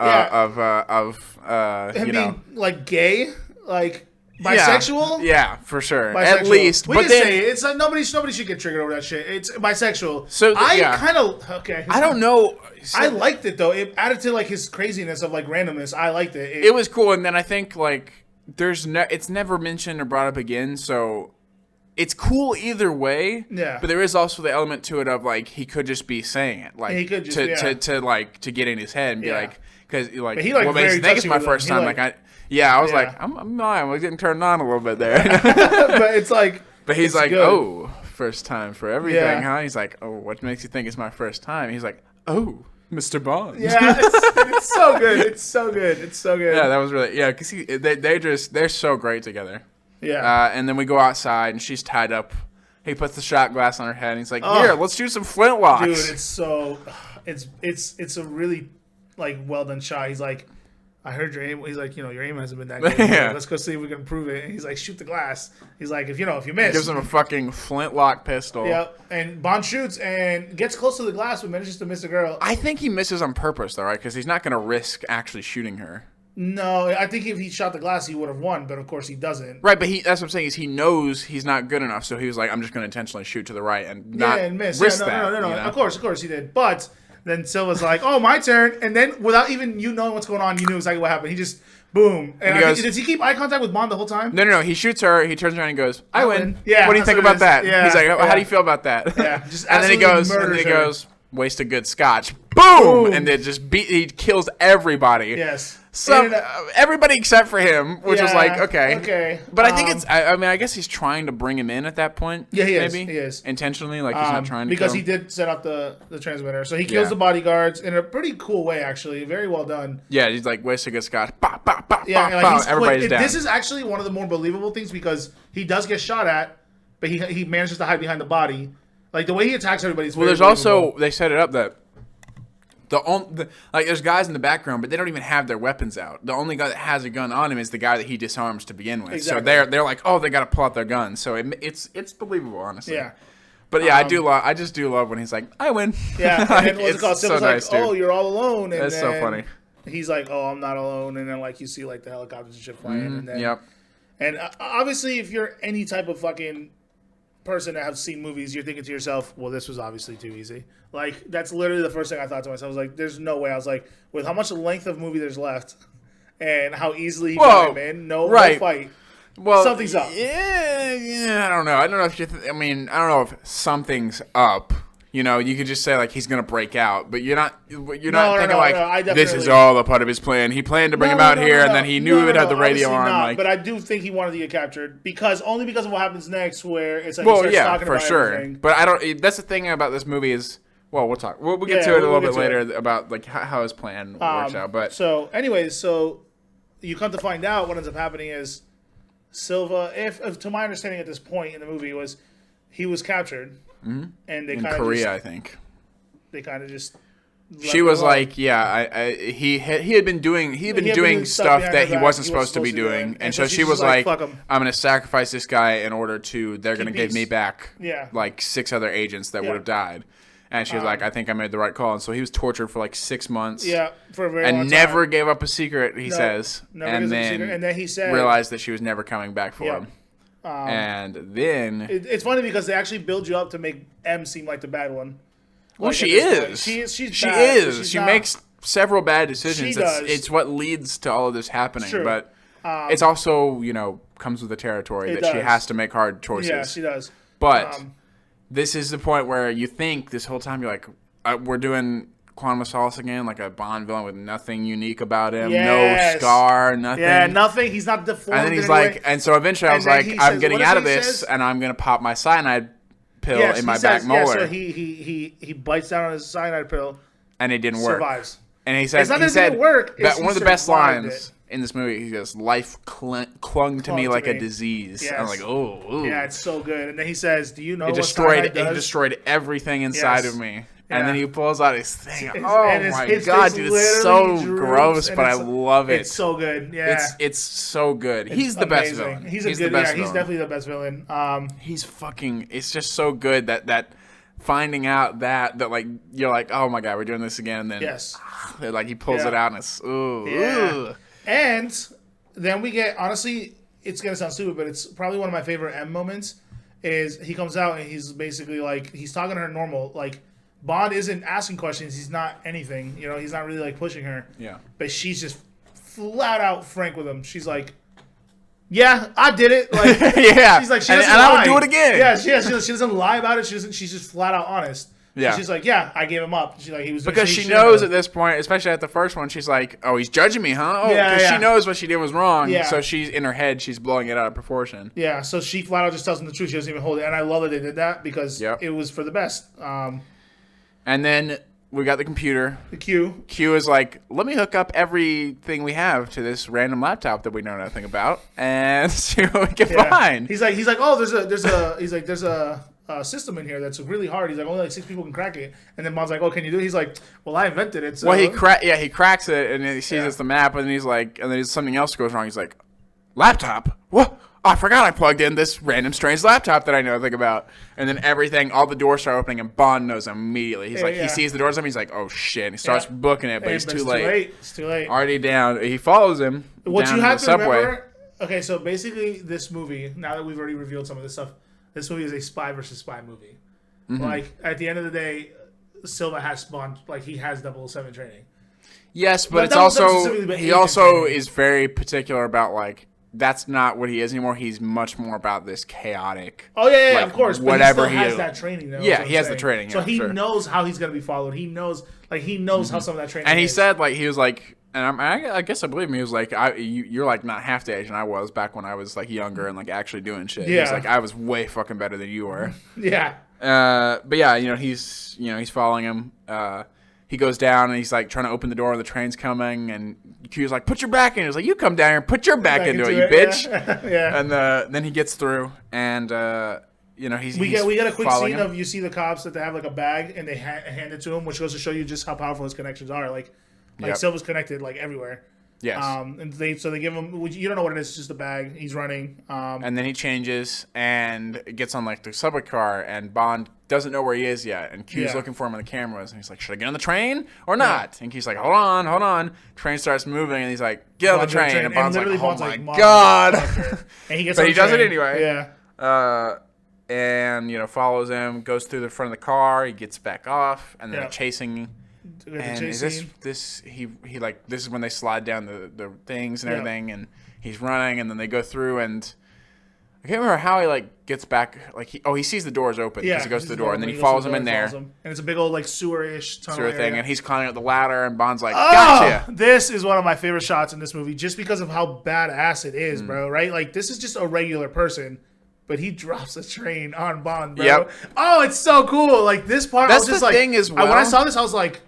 him being like gay, like bisexual. Yeah, for sure. Bisexual. At least, but then say it's like nobody should get triggered over that shit. It's bisexual. So I kind of I don't know. I liked it though. It added to like his craziness of like randomness. I liked it. It was cool, and then I think like it's never mentioned or brought up again. So. It's cool either way, but there is also the element to it of like he could just be saying it, like he could just, to get in his head and be like, because like, well, I think it's my first time. I was like, I'm getting turned on a little bit there, but it's like, but he's like, good. Oh, first time for everything, huh? He's like, oh, what makes you think it's my first time? He's like, oh, Mr. Bond. Yeah, it's so good. It's so good. It's so good. Yeah, that was really because they're so great together. Yeah. And then we go outside, and she's tied up. He puts the shot glass on her head, and he's like, "Here, let's do some flintlocks." Dude, it's a really like well done shot. He's like, "I heard your aim." He's like, your aim hasn't been that good. Like, let's go see if we can improve it. And he's like, "Shoot the glass." He's like, if you miss, he gives him a fucking flintlock pistol. Yep. And Bond shoots and gets close to the glass, but manages to miss the girl. I think he misses on purpose, though, right? Because he's not going to risk actually shooting her. No, I think if he shot the glass, he would have won, but of course he doesn't. Right, but that's what I'm saying is he knows he's not good enough, so he was like, I'm just going to intentionally shoot to the right and not miss. Risk no. that. No. Of course he did. But then Silva's like, oh, my turn, and then without even you knowing what's going on, you knew exactly what happened. He just, boom. And does he keep eye contact with Bond the whole time? No. He shoots her, he turns around and goes, I win. Yeah, what do you think about that? Yeah, he's like, how do you feel about that? Yeah, just and then he goes, waste a good scotch. Boom! And then he kills everybody. Yes. Everybody except for him, which was like, okay. But I think I guess he's trying to bring him in at that point. Yeah, he is. Intentionally, like he's not trying to because he did set up the transmitter. So he kills the bodyguards in a pretty cool way, actually. Very well done. Yeah, he's like, waste a good scotch. Everybody's down. This is actually one of the more believable things because he does get shot at, but he manages to hide behind the body. Like, the way he attacks everybody is very there's also, they set it up that there's guys in the background, but they don't even have their weapons out. The only guy that has a gun on him is the guy that he disarms to begin with. Exactly. So they're like, oh, they got to pull out their guns. So it's believable, honestly. Yeah. But yeah, I just do love when he's like, I win. Yeah. Like, and then what's it called? So nice, like, oh, you're all alone. And that's so funny. he's like, "Oh, I'm not alone," and then like you see like the helicopters and shit flying, and then and obviously if you're any type of fucking person that have seen movies, you're thinking to yourself, well, this was obviously too easy. Like, that's literally the first thing I thought to myself. I was like, there's no way. I was like, with how much length of movie there's left and how easily he got him in, no fight. Well, something's up. Yeah, I don't know. I don't know if I don't know if something's up. You know, you could just say, like, he's going to break out, but you're not thinking, this is all a part of his plan. He planned to bring him out here, and then he knew he would have the radio on. Like, but I do think he wanted to get captured, only because of what happens next, where it's like, he starts talking about everything. But that's the thing about this movie is, well, we'll talk. We'll get to it a little bit later about, like, how his plan works out. But so, anyways, you come to find out what ends up happening is Silva, if to my understanding at this point in the movie, was he was captured. Mm-hmm. And they in Korea, I think. They kind of just. She was like, "Yeah, he had been doing stuff that he wasn't supposed to be doing," and so she was like, "I'm going to sacrifice this guy in order to they're going to give me back like 6 other agents that would have died." And she was like, "I think I made the right call." And so he was tortured for like 6 months. Yeah, for a very long time. And never gave up a secret. He says, and then he said, realized that she was never coming back for him. And then it's funny because they actually build you up to make M seem like the bad one. Well, like, she is. She is. She makes several bad decisions. It's what leads to all of this happening. True. But it's also, comes with the territory that she has to make hard choices. Yeah, she does. But this is the point where you think this whole time you're like, we're doing Quantum of Solace again, like a Bond villain with nothing unique about him, no scar, nothing. Yeah, nothing. He's not deformed. And then he's like, and so eventually I was like, I'm getting out of this, and I'm gonna pop my cyanide pill in my back molar. Yeah, so he bites down on his cyanide pill, and it didn't work. Survives. And he said, it didn't work. One of the best lines in this movie, he goes, "Life clung to me like a disease." Yes. I'm like, oh, yeah, it's so good. And then he says, "Do you know what cyanide does?" It destroyed everything inside of me. Yeah. And then he pulls out his thing. My God, dude, it's so gross, but I love it. It's so good. Yeah, it's so good. He's the best villain. He's definitely the best villain. He's fucking. It's just so good that finding out that like you're like, oh my God, we're doing this again. And then like he pulls it out and it's ooh. And then we get, honestly, it's gonna sound stupid, but it's probably one of my favorite M moments. Is he comes out and he's basically like he's talking to her normal like. Bond isn't asking questions. He's not anything. He's not really like pushing her. Yeah. But she's just flat out frank with him. She's like, "Yeah, I did it." Like, yeah. She's like, and I would do it again. Yeah. She doesn't lie about it. She's just flat out honest. Yeah. She's like, "Yeah, I gave him up." She's like, he was because she knows at this point, especially at the first one, she's like, "Oh, he's judging me, huh?" Oh, because she knows what she did was wrong. Yeah. So she's in her head, she's blowing it out of proportion. Yeah. So she flat out just tells him the truth. She doesn't even hold it, and I love that they did that because it was for the best. And then we got the computer. The Q. Q is like, let me hook up everything we have to this random laptop that we know nothing about, and see what we can find. He's like, oh, there's a system in here that's really hard. He's like, only like 6 people can crack it. And then Bond's like, oh, can you do it? He's like, well, I invented it. So. Well, he cracks it, and he sees it's the map, and then he's like, and then something else goes wrong. He's like, laptop? What? Oh, I forgot I plugged in this random strange laptop that I know nothing about. And then all the doors start opening, and Bond knows immediately. He's he sees the doors open, he's like, oh shit. And he starts booking it, but it's too late. It's too late. Already down. He follows him down the subway. Remember, okay, so basically this movie, now that we've already revealed some of this stuff, this movie is a spy versus spy movie. Mm-hmm. Like, at the end of the day, Silva has Bond, like, he has 007 training. Yes, but it's also, he also is very particular about, like, that's not what he is anymore. He's much more about this chaotic. Oh yeah, like, of course. But whatever he still has that training, though. Yeah, he has the training. So he knows how he's gonna be followed. He knows, how some of that training. And he said, like, he was like, and I guess I believe him. He was like, you're like not half the age, and I was back when I was like younger and like actually doing shit. Yeah. He's like, I was way fucking better than you were. Yeah. But yeah, he's following him. He goes down and he's like trying to open the door and the train's coming and Q's like, put your back in. He's like, you come down here and put your back into it, you bitch. Yeah. And then he gets through and he's we get a quick scene of you see the cops that they have like a bag and they hand it to him, which goes to show you just how powerful his connections are. Like Silva's connected like everywhere. Yes. And they give him. You don't know what it is. It's just a bag. He's running. And then he changes and gets on like the subway car, and Bond doesn't know where he is yet, and Q's looking for him on the cameras, and he's like, "Should I get on the train or not?" And Q's like, "Hold on." Train starts moving, and he's like, "Get on the train." And Bond's like, "Oh my god!" And he gets. But he does it anyway. Yeah. And follows him, goes through the front of the car. He gets back off, and then they're chasing. And is this is when they slide down the things and everything, and he's running, and then they go through, and I can't remember how he like gets back. Like he sees the doors open because he goes to the door, and then he follows him in there, and it's a big old like sewer-ish tunnel thing, and he's climbing up the ladder, and Bond's like, "Gotcha!" This is one of my favorite shots in this movie, just because of how badass it is, bro. Right? Like this is just a regular person. But he drops a train on Bond, bro. Yep. Oh, it's so cool. Like this part, that's I was just the like, thing as well. When I saw this, I was like,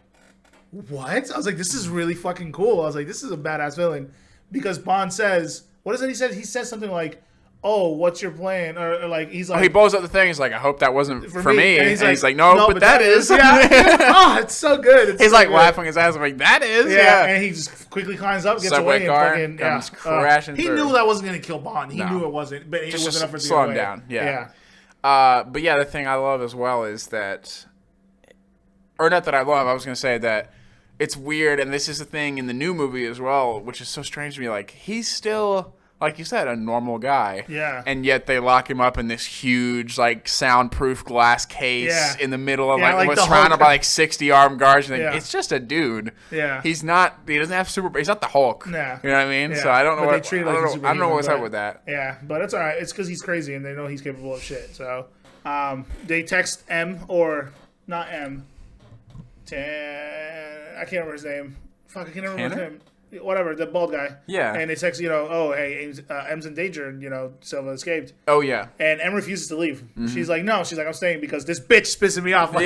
what? I was like, this is really fucking cool. I was like, this is a badass villain. Because Bond says, what is it he said? He says something like, "Oh, what's your plan?" Or like, he's like... he blows up the thing. He's like, "I hope that wasn't for me." And he's like, no, but that is. Yeah. Oh, it's so good. He's like laughing his ass off like, "That is." Yeah. And he just quickly climbs up, gets Subway away, car and comes crashing he through. knew that wasn't going to kill Bond. He knew it wasn't. But it was enough for slow him down. Yeah. But yeah, the thing I love as well is that... Or not that I love. I was going to say that it's weird, and this is the thing in the new movie as well, which is so strange to me. Like, he's still... like you said, a normal guy. Yeah. And yet they lock him up in this huge, like, soundproof glass case in the middle of, like what's surrounded by, like, 60 armed guards. And it's just a dude. Yeah. He doesn't have he's not the Hulk. Nah. You know what I mean? Yeah. So I don't know what, I don't know what's up with that. Yeah, but it's all right. It's because he's crazy and they know he's capable of shit. So they text M, or not M. I can't remember his name. Fuck, I can't remember his name. Whatever, the bald guy. Yeah. And they text, oh, hey, M's in danger, Silva escaped. Oh, yeah. And M refuses to leave. Mm-hmm. She's like, no. She's like, I'm staying because this bitch is pissing me off. Like,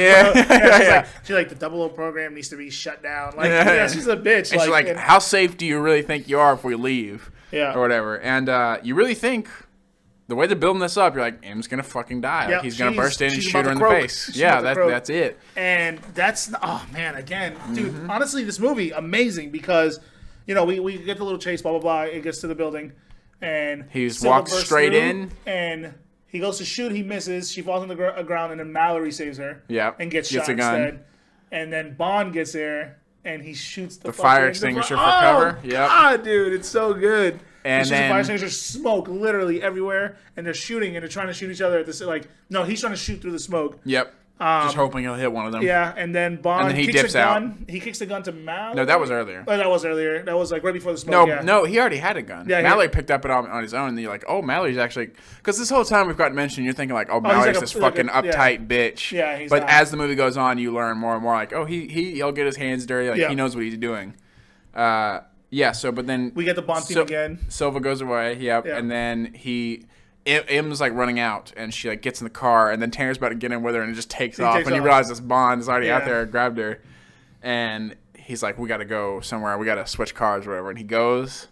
she's like, the 00 program needs to be shut down. Like, she's a bitch. And she's like, how safe do you really think you are if we leave? Yeah. Or whatever. And you really think... the way they're building this up, you're like, M's going to fucking die. Like, he's going to burst in and shoot her in the face. Yeah, that's it. And that's... oh, man, again. Dude, honestly, this movie, amazing because, we get the little chase, blah, blah, blah. It gets to the building. And he walks straight in. And he goes to shoot. He misses. She falls on the ground, and then Mallory saves her. Yeah. And gets shot instead. And then Bond gets there, and he shoots the fire extinguisher for cover. Yeah. God, dude, it's so good. And then the fire extinguisher, smoke literally everywhere, and they're shooting, and they're trying to shoot each other at the no, he's trying to shoot through the smoke. Yep. Just hoping he'll hit one of them. Yeah, and then Bond he kicks dips a gun. out. He kicks the gun to Mallory. No, that was earlier. Oh, that was earlier. That was like right before the smoke. No, he already had a gun. Yeah, Mallory picked up it on his own, and then you're like, oh, Mallory's actually... because this whole time we've got mentioned, you're thinking like, oh, Mallory's like this fucking uptight bitch. Yeah, he's But not. as the movie goes on, you learn more and more like, oh, he'll get his hands dirty. Like, he knows what he's doing. Yeah, so, but then... we get the Bond team again. Silva goes away, and then M's like running out, and she like gets in the car, and then Tanner's about to get in with her, and it just takes off, and you realize this Bond is already out there, grabbed her, and he's like, we got to go somewhere, we got to switch cars or whatever, and he goes,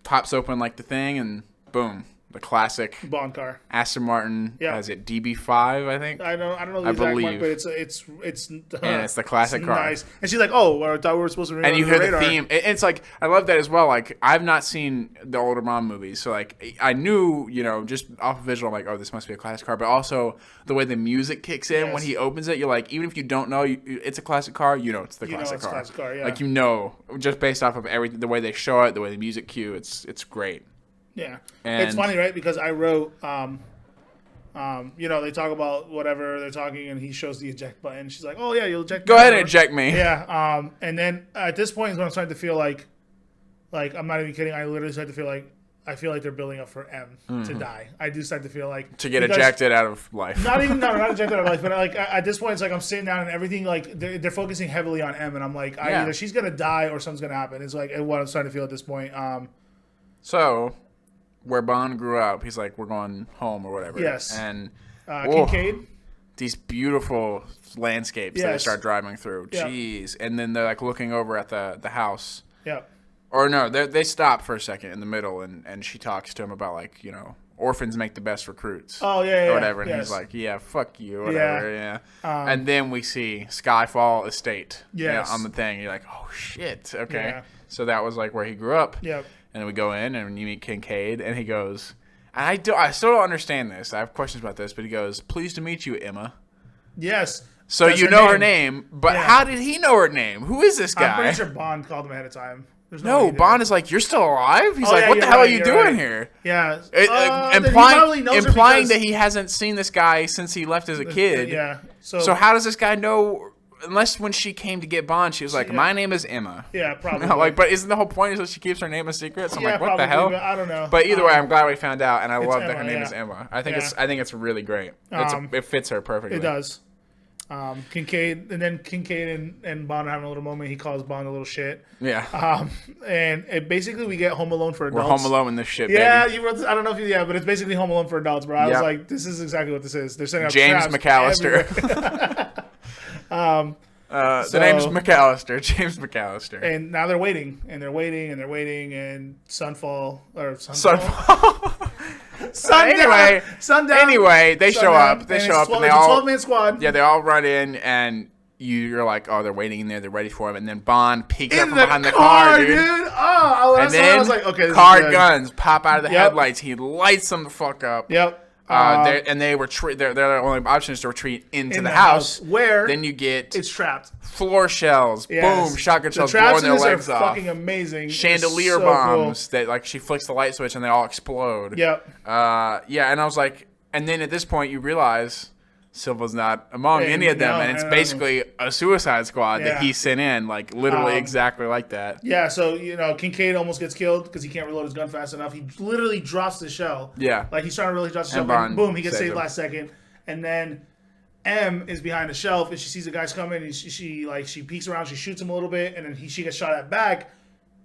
pops open like the thing, and boom. The classic Bond car, Aston Martin. Yeah, is it DB5? I think. I don't know the exact one, but it's and it's the classic car. Nice. And she's like, "Oh, I thought we were supposed to." And you hear the theme. It's like I love that as well. Like I've not seen the older Bond movies, so like I knew, just off of visual, I'm like, oh, this must be a classic car. But also the way the music kicks in when he opens it, you're like, even if you don't know it's a classic car, it's the classic car. Classic car, yeah. Like just based off of everything, the way they show it, the way the music cue, it's great. Yeah, and it's funny, right? Because I wrote, they talk about whatever they're talking, and he shows the eject button. She's like, "Oh yeah, you'll eject." Go ahead and eject me. Yeah. And then at this point is when I'm starting to feel like I'm not even kidding. I literally start to feel like they're building up for M to die. I do start to feel like to get ejected out of life. Not ejected out of life, but like at this point, it's like I'm sitting down and everything like they're focusing heavily on M, and I'm like, either she's gonna die or something's gonna happen. It's like what I'm starting to feel at this point. So. Where Bond grew up, he's like, we're going home or whatever. Yes. And Kincaid. These beautiful landscapes that they start driving through. Yeah. Jeez. And then they're like looking over at the house. Yeah. Or no, they stop for a second in the middle, and she talks to him about like, orphans make the best recruits. Oh, yeah. Or whatever. And he's like, yeah, fuck you. Whatever. Yeah. And then we see Skyfall Estate on the thing. You're like, oh, shit. Okay. Yeah. So that was like where he grew up. Yep. And then we go in and you meet Kincaid. And he goes, and I still don't understand this. I have questions about this. But he goes, pleased to meet you, Emma. Yes. So you know her name. But how did he know her name? Who is this guy? I'm pretty sure Bond called him ahead of time. No, Bond is like, you're still alive? He's like, what the hell are you doing here? Yeah. Implying that he hasn't seen this guy since he left as a kid. Yeah. So how does this guy know, unless when she came to get Bond, she was like, my name is Emma. Yeah, probably. But isn't the whole point is that she keeps her name a secret? So I'm like, what the hell? I don't know. But either way, I'm glad we found out, and I love that her name is Emma. I think it's really great. It fits her perfectly. It does. Kincaid and Bond are having a little moment. He calls Bond a little shit. Yeah. And basically we get Home Alone for adults. We're Home Alone in this shit, yeah, baby. You wrote this, I don't know if you, but it's basically Home Alone for adults, bro. I was like, this is exactly what this is. They're setting up James McAllister. The name's McAllister, James McAllister. And now they're waiting, and Sunfall. Sundown. Anyway, they show up. And they all 12-man squad. Yeah, they all run in, and you're like, oh, they're waiting in there. They're ready for him. And then Bond peeks up from behind the car, dude. Oh, and then I was like, okay, this car guns pop out of the headlights. He lights them the fuck up. Yep. They retreat. Their only option is to retreat into the house. Where then you get it's trapped. Floor shells, boom, shotgun shells blowing their legs off. Fucking amazing. Chandelier bombs that like she flicks the light switch and they all explode. Yep. And I was like, and then at this point you realize Silva's not among any of them, and it's basically a Suicide Squad that he sent in, like literally exactly like that. Yeah, so Kincaid almost gets killed because he can't reload his gun fast enough. He literally drops the shell. Yeah, like he's trying to really drop the shell, and boom, he gets saved last second. And then M is behind the shelf, and she sees the guys coming, and she peeks around, she shoots him a little bit, and then she gets shot at back.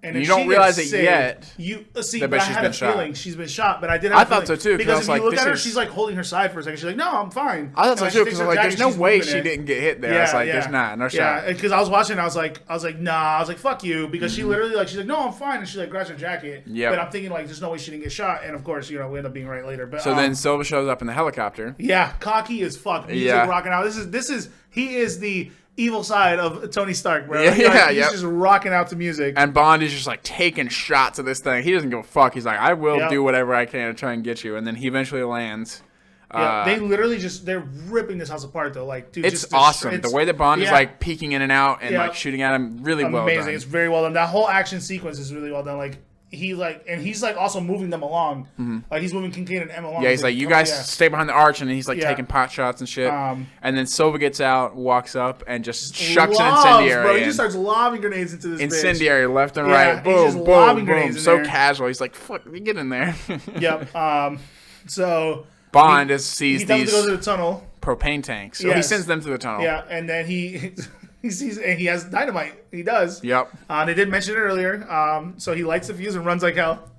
And you don't realize it yet. You see, but I had a feeling she's been shot. But I did. I thought so too. Because if you look at her, she's like holding her side for a second. She's like, "No, I'm fine." I thought so too. Because like, there's no way she didn't get hit there. I was like, "There's not, no shot." Yeah, because I was watching, I was like, "Nah." I was like, "Fuck you," because she literally she's like, "No, I'm fine," and she like grabs her jacket. Yeah. But I'm thinking like, there's no way she didn't get shot. And of course, we end up being right later. But so then Silva shows up in the helicopter. Yeah, cocky as fuck. Music rocking out. He is the evil side of Tony Stark, bro. He's just rocking out to music. And Bond is just like taking shots of this thing. He doesn't give a fuck. He's like, I will do whatever I can to try and get you. And then he eventually lands. Yeah, they literally they're ripping this house apart though. Like, dude, it's awesome. The way that Bond is like peeking in and out and like shooting at him, really well done. Amazing. It's very well done. That whole action sequence is really well done. Like, he's also moving them along. Mm-hmm. Like he's moving Kincaid and Emma along. Yeah, he's like, you guys stay behind the arch, and he's like taking pot shots and shit. And then Silva gets out, walks up, and just shucks an incendiary. Bro, he just starts lobbing grenades into this incendiary bitch. Left and right. Boom, boom, boom. So casual. He's like, fuck, get in there. Yep. So Bond sees these go to the tunnel. Propane tanks. So he sends them to the tunnel. Yeah, and then he sees, and he has dynamite. He does. Yep. They did mention it earlier. So he lights the fuse and runs like hell.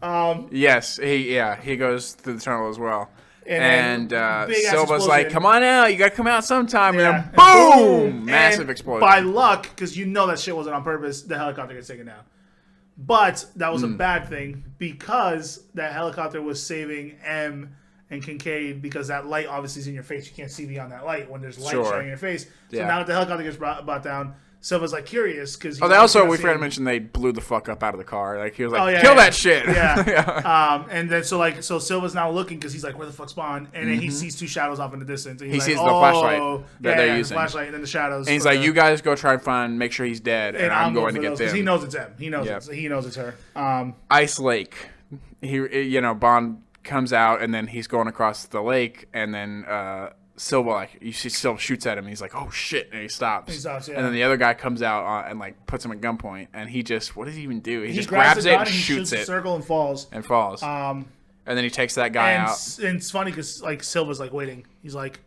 Yes. He goes through the tunnel as well. And Silva's like, "Come on out! You gotta come out sometime!" Yeah. And then boom! Massive explosion. By luck, because that shit wasn't on purpose, the helicopter gets taken down. But that was a bad thing because that helicopter was saving M and Kincaid, because that light obviously is in your face. You can't see beyond that light when there's light shining in your face. So now that the helicopter gets brought down, Silva's like curious because. We forgot to mention they blew the fuck up out of the car. Like he was like, "Kill that shit!" Yeah. And then so Silva's now looking because he's like, "Where the fuck's Bond?" And then he sees two shadows off in the distance. And he sees the flashlight that they're using. The flashlight and then the shadows. And he's like, "You guys go try and make sure he's dead, and I'm going to get them." Because he knows it's him. He knows it's her. Ice Lake. Bond comes out, and then he's going across the lake, and then Silva, Silva shoots at him, and he's like, "Oh shit!" and he stops. And then the other guy comes out and puts him at gunpoint, and he just, what does he even do? He just grabs it and shoots it, circle and falls. And then he takes that guy out. And it's funny because Silva's waiting. He's like,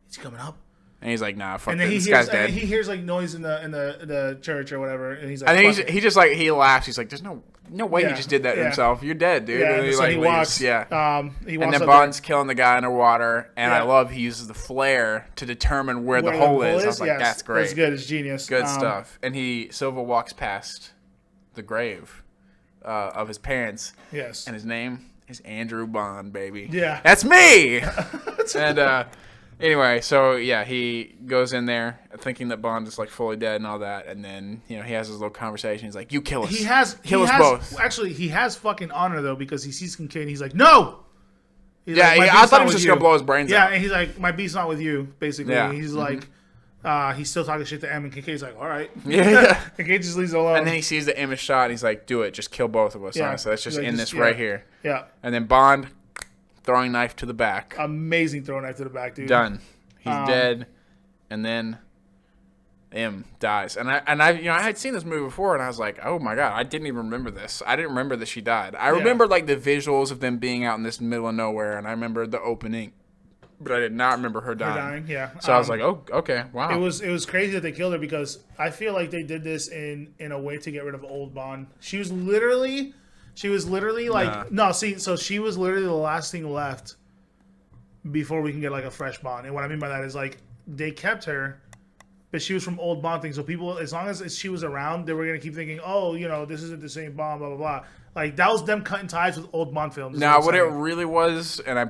"Is he coming up?" And he's like, "Nah, fuck this guy's dead." And he hears noise in the church or whatever, and he's like, "I think he laughs. He's like, "There's no way he just did that to himself. You're dead, dude." Yeah, and he so he walks. Leaves. Yeah. And then Bond's killing the guy underwater, and I love he uses the flare to determine where the hole is. I was like, "That's great. That's good. It's genius. Good stuff." And Silva walks past the grave of his parents. Yes. And his name is Andrew Bond, baby. Yeah. That's me! And anyway, so yeah, he goes in there thinking that Bond is like fully dead and all that, and then he has his little conversation. He's like, "You kill us. Kill us both." Actually, he has fucking honor though, because he sees Kincaid and he's like, "No." He's I thought he was just gonna blow his brains out. Yeah, and he's like, "My beef's not with you," basically. Yeah. He's like, he's still talking shit to M, and Kincaid's like, "All right." Yeah. Kincaid just leaves it alone. And then he sees the M is shot, and he's like, "Do it. Just kill both of us." Yeah. So let's just end this right here. Yeah. And then Bond throwing knife to the back. Amazing throwing knife to the back, dude. Done. He's dead, and then M dies. And I had seen this movie before, and I was like, oh my god, I didn't even remember this. I didn't remember that she died. I remember like the visuals of them being out in this middle of nowhere, and I remember the opening, but I did not remember her dying. Yeah. So I was like, oh, okay, wow. It was crazy that they killed her, because I feel like they did this in a way to get rid of old Bond. She was literally like so she was literally the last thing left before we can get like a fresh Bond. And what I mean by that is like they kept her, but she was from old Bond things. So people, as long as she was around, they were gonna keep thinking, oh, this isn't the same Bond, blah blah blah. Like that was them cutting ties with old Bond films. Now what it really was, and I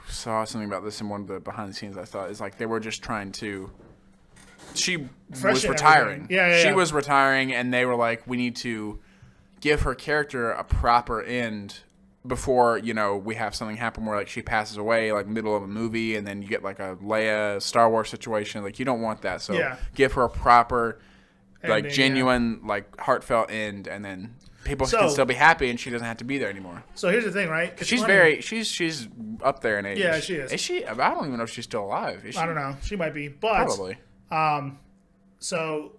saw something about this in one of the behind the scenes I thought, is like they were just trying to. She was retiring. She was retiring, and they were like, we need to give her character a proper end before we have something happen where like she passes away like middle of a movie, and then you get like a Leia Star Wars situation. Like you don't want that, so give her a proper like genuine like heartfelt end, and then people can still be happy, and she doesn't have to be there anymore. So here's the thing, right? She's up there in age. Yeah, she is. Is she? I don't even know if she's still alive. Is she? I don't know. She might be, but probably. So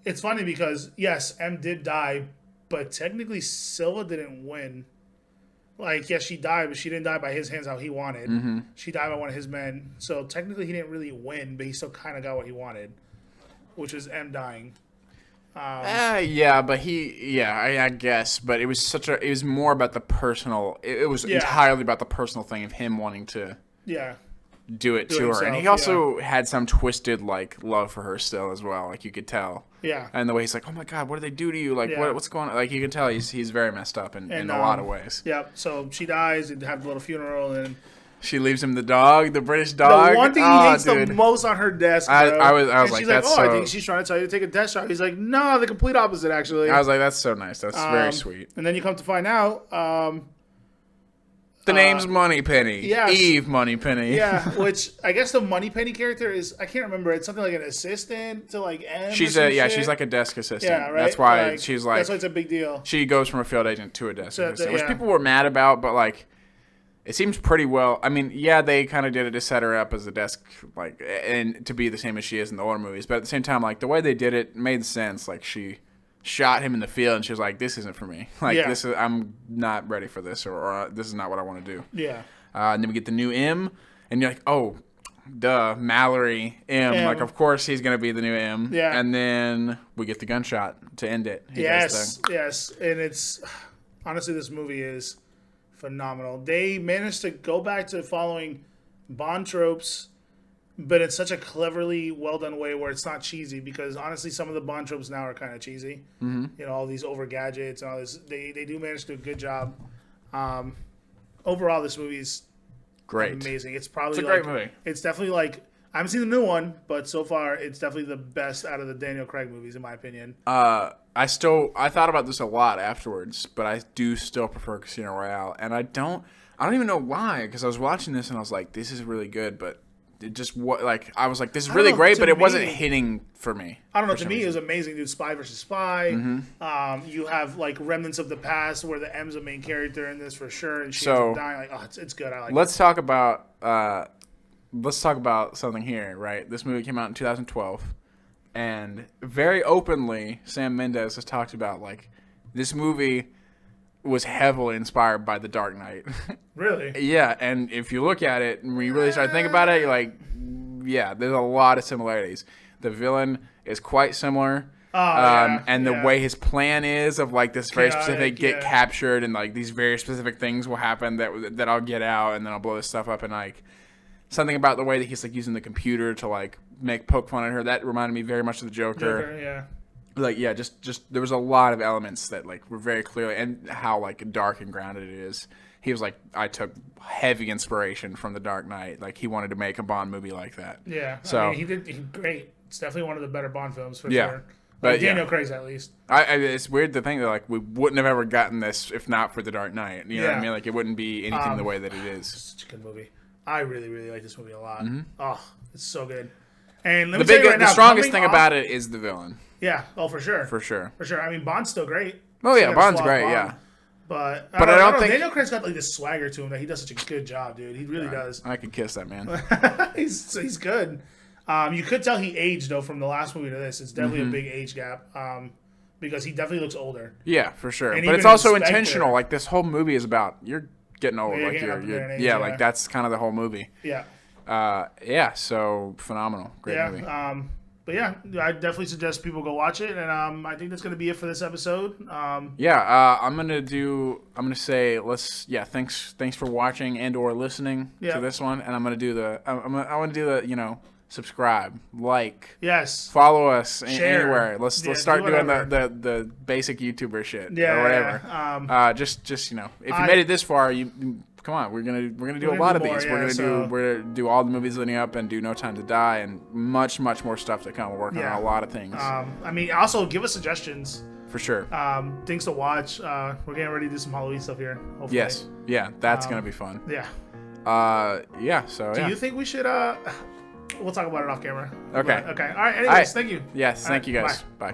it's funny because yes, M did die, but technically Silva didn't win. Like, yes, she died, but she didn't die by his hands how he wanted. Mm-hmm. She died by one of his men. So technically he didn't really win, but he still kind of got what he wanted, which was M dying. I guess, but it was more about the personal. It was entirely about the personal thing of him wanting to do it to her, and he also had some twisted like love for her still as well, like you could tell. Yeah. And the way he's like, oh my god, what did they do to you? Like what's going on? Like you can tell he's very messed up in a lot of ways. Yeah. So she dies and have a little funeral, and she leaves him the dog, the British dog. The one thing he hates the most on her desk, bro. I was like, that's so... I think she's trying to tell you to take a death shot. He's like, no, the complete opposite, actually. I was like, that's so nice. That's very sweet. And then you come to find out... the name's Moneypenny. Yeah. Eve Moneypenny. Yeah, which I guess the Moneypenny character is... I can't remember. It's something like an assistant to like M. She's like a desk assistant. Yeah, right? That's why she's like... That's why it's a big deal. She goes from a field agent to a desk assistant, which people were mad about, but like... It seems pretty well. I mean, yeah, they kind of did it to set her up as a desk, like, and to be the same as she is in the older movies. But at the same time, like, the way they did it made sense. Like, she shot him in the field, and she was like, "This isn't for me. Like, I'm not ready for this, or this is not what I want to do." Yeah. And then we get the new M, and you're like, "Oh, duh, Mallory M. Like, of course he's gonna be the new M." Yeah. And then we get the gunshot to end it. Yes, and it's honestly, this movie is phenomenal. They managed to go back to following Bond tropes, but in such a cleverly well done way where it's not cheesy, because honestly some of the Bond tropes now are kind of cheesy. Mm-hmm. All these over gadgets and all this. They do manage to do a good job. Overall, this movie's great. Amazing. It's probably a great movie. It's definitely like, I haven't seen the new one, but so far it's definitely the best out of the Daniel Craig movies in my opinion. I thought about this a lot afterwards, but I do still prefer Casino Royale, and I don't even know why, because I was watching this and I was like, this is really good, but it just I was like, this is really great, but it wasn't hitting for me. I don't know. To me, it was amazing, dude. Spy versus Spy. Mm-hmm. You have like remnants of the past where the M's a main character in this for sure, and she's dying. Like, oh, it's good. I like. Let's talk about something here, right? This movie came out in 2012. And very openly, Sam Mendes has talked about, like, this movie was heavily inspired by The Dark Knight. Really? Yeah, and if you look at it, and when you really start to think about it, you're like, yeah, there's a lot of similarities. The villain is quite similar. And the way his plan is of, like, this very specific get captured, and, like, these very specific things will happen that I'll get out, and then I'll blow this stuff up, and, like, something about the way that he's, like, using the computer to, like, poke fun at her. That reminded me very much of the Joker. like just there was a lot of elements that like were very clearly, and how like dark and grounded it is. He was like, I took heavy inspiration from The Dark Knight. Like he wanted to make a Bond movie like that. Yeah, so I mean, he great. It's definitely one of the better Bond films for sure. But Daniel Craig's at least. It's weird to think that like we wouldn't have ever gotten this if not for The Dark Knight. You know what I mean? Like it wouldn't be anything the way that it is. Such a good movie. I really, really like this movie a lot. Mm-hmm. Oh, it's so good. And let me the strongest thing about it is the villain. Yeah. Oh, for sure. For sure. I mean, Bond's still great. Oh yeah, Bond's great. Bond. Yeah. But I don't think Daniel Craig's got like this swagger to him that he does such a good job, dude. He really does. I could kiss that man. he's good. You could tell he aged though from the last movie to this. It's definitely a big age gap. Because he definitely looks older. Yeah, for sure. But it's also intentional. Like this whole movie is about you're getting old. Like you're like that's kind of the whole movie. Yeah. So phenomenal. Great movie. But yeah, I definitely suggest people go watch it, and I think that's gonna be it for this episode. I'm gonna say thanks for watching and or listening to this one, and I'm gonna do the subscribe, like, yes, follow us anywhere. Let's start doing the basic YouTuber shit or whatever. Just if you made it this far, you come on. We're gonna do a lot of these. We're gonna do all the movies leading up and do No Time to Die and much more stuff to come. We're working on a lot of things. I mean, also give us suggestions. For sure. Things to watch. We're getting ready to do some Halloween stuff here. Hopefully. Yes. Yeah, that's gonna be fun. Yeah. So do you think we should? We'll talk about it off camera. Okay. Okay. All right. Anyways, thank you. Yes. Thank you guys. Bye.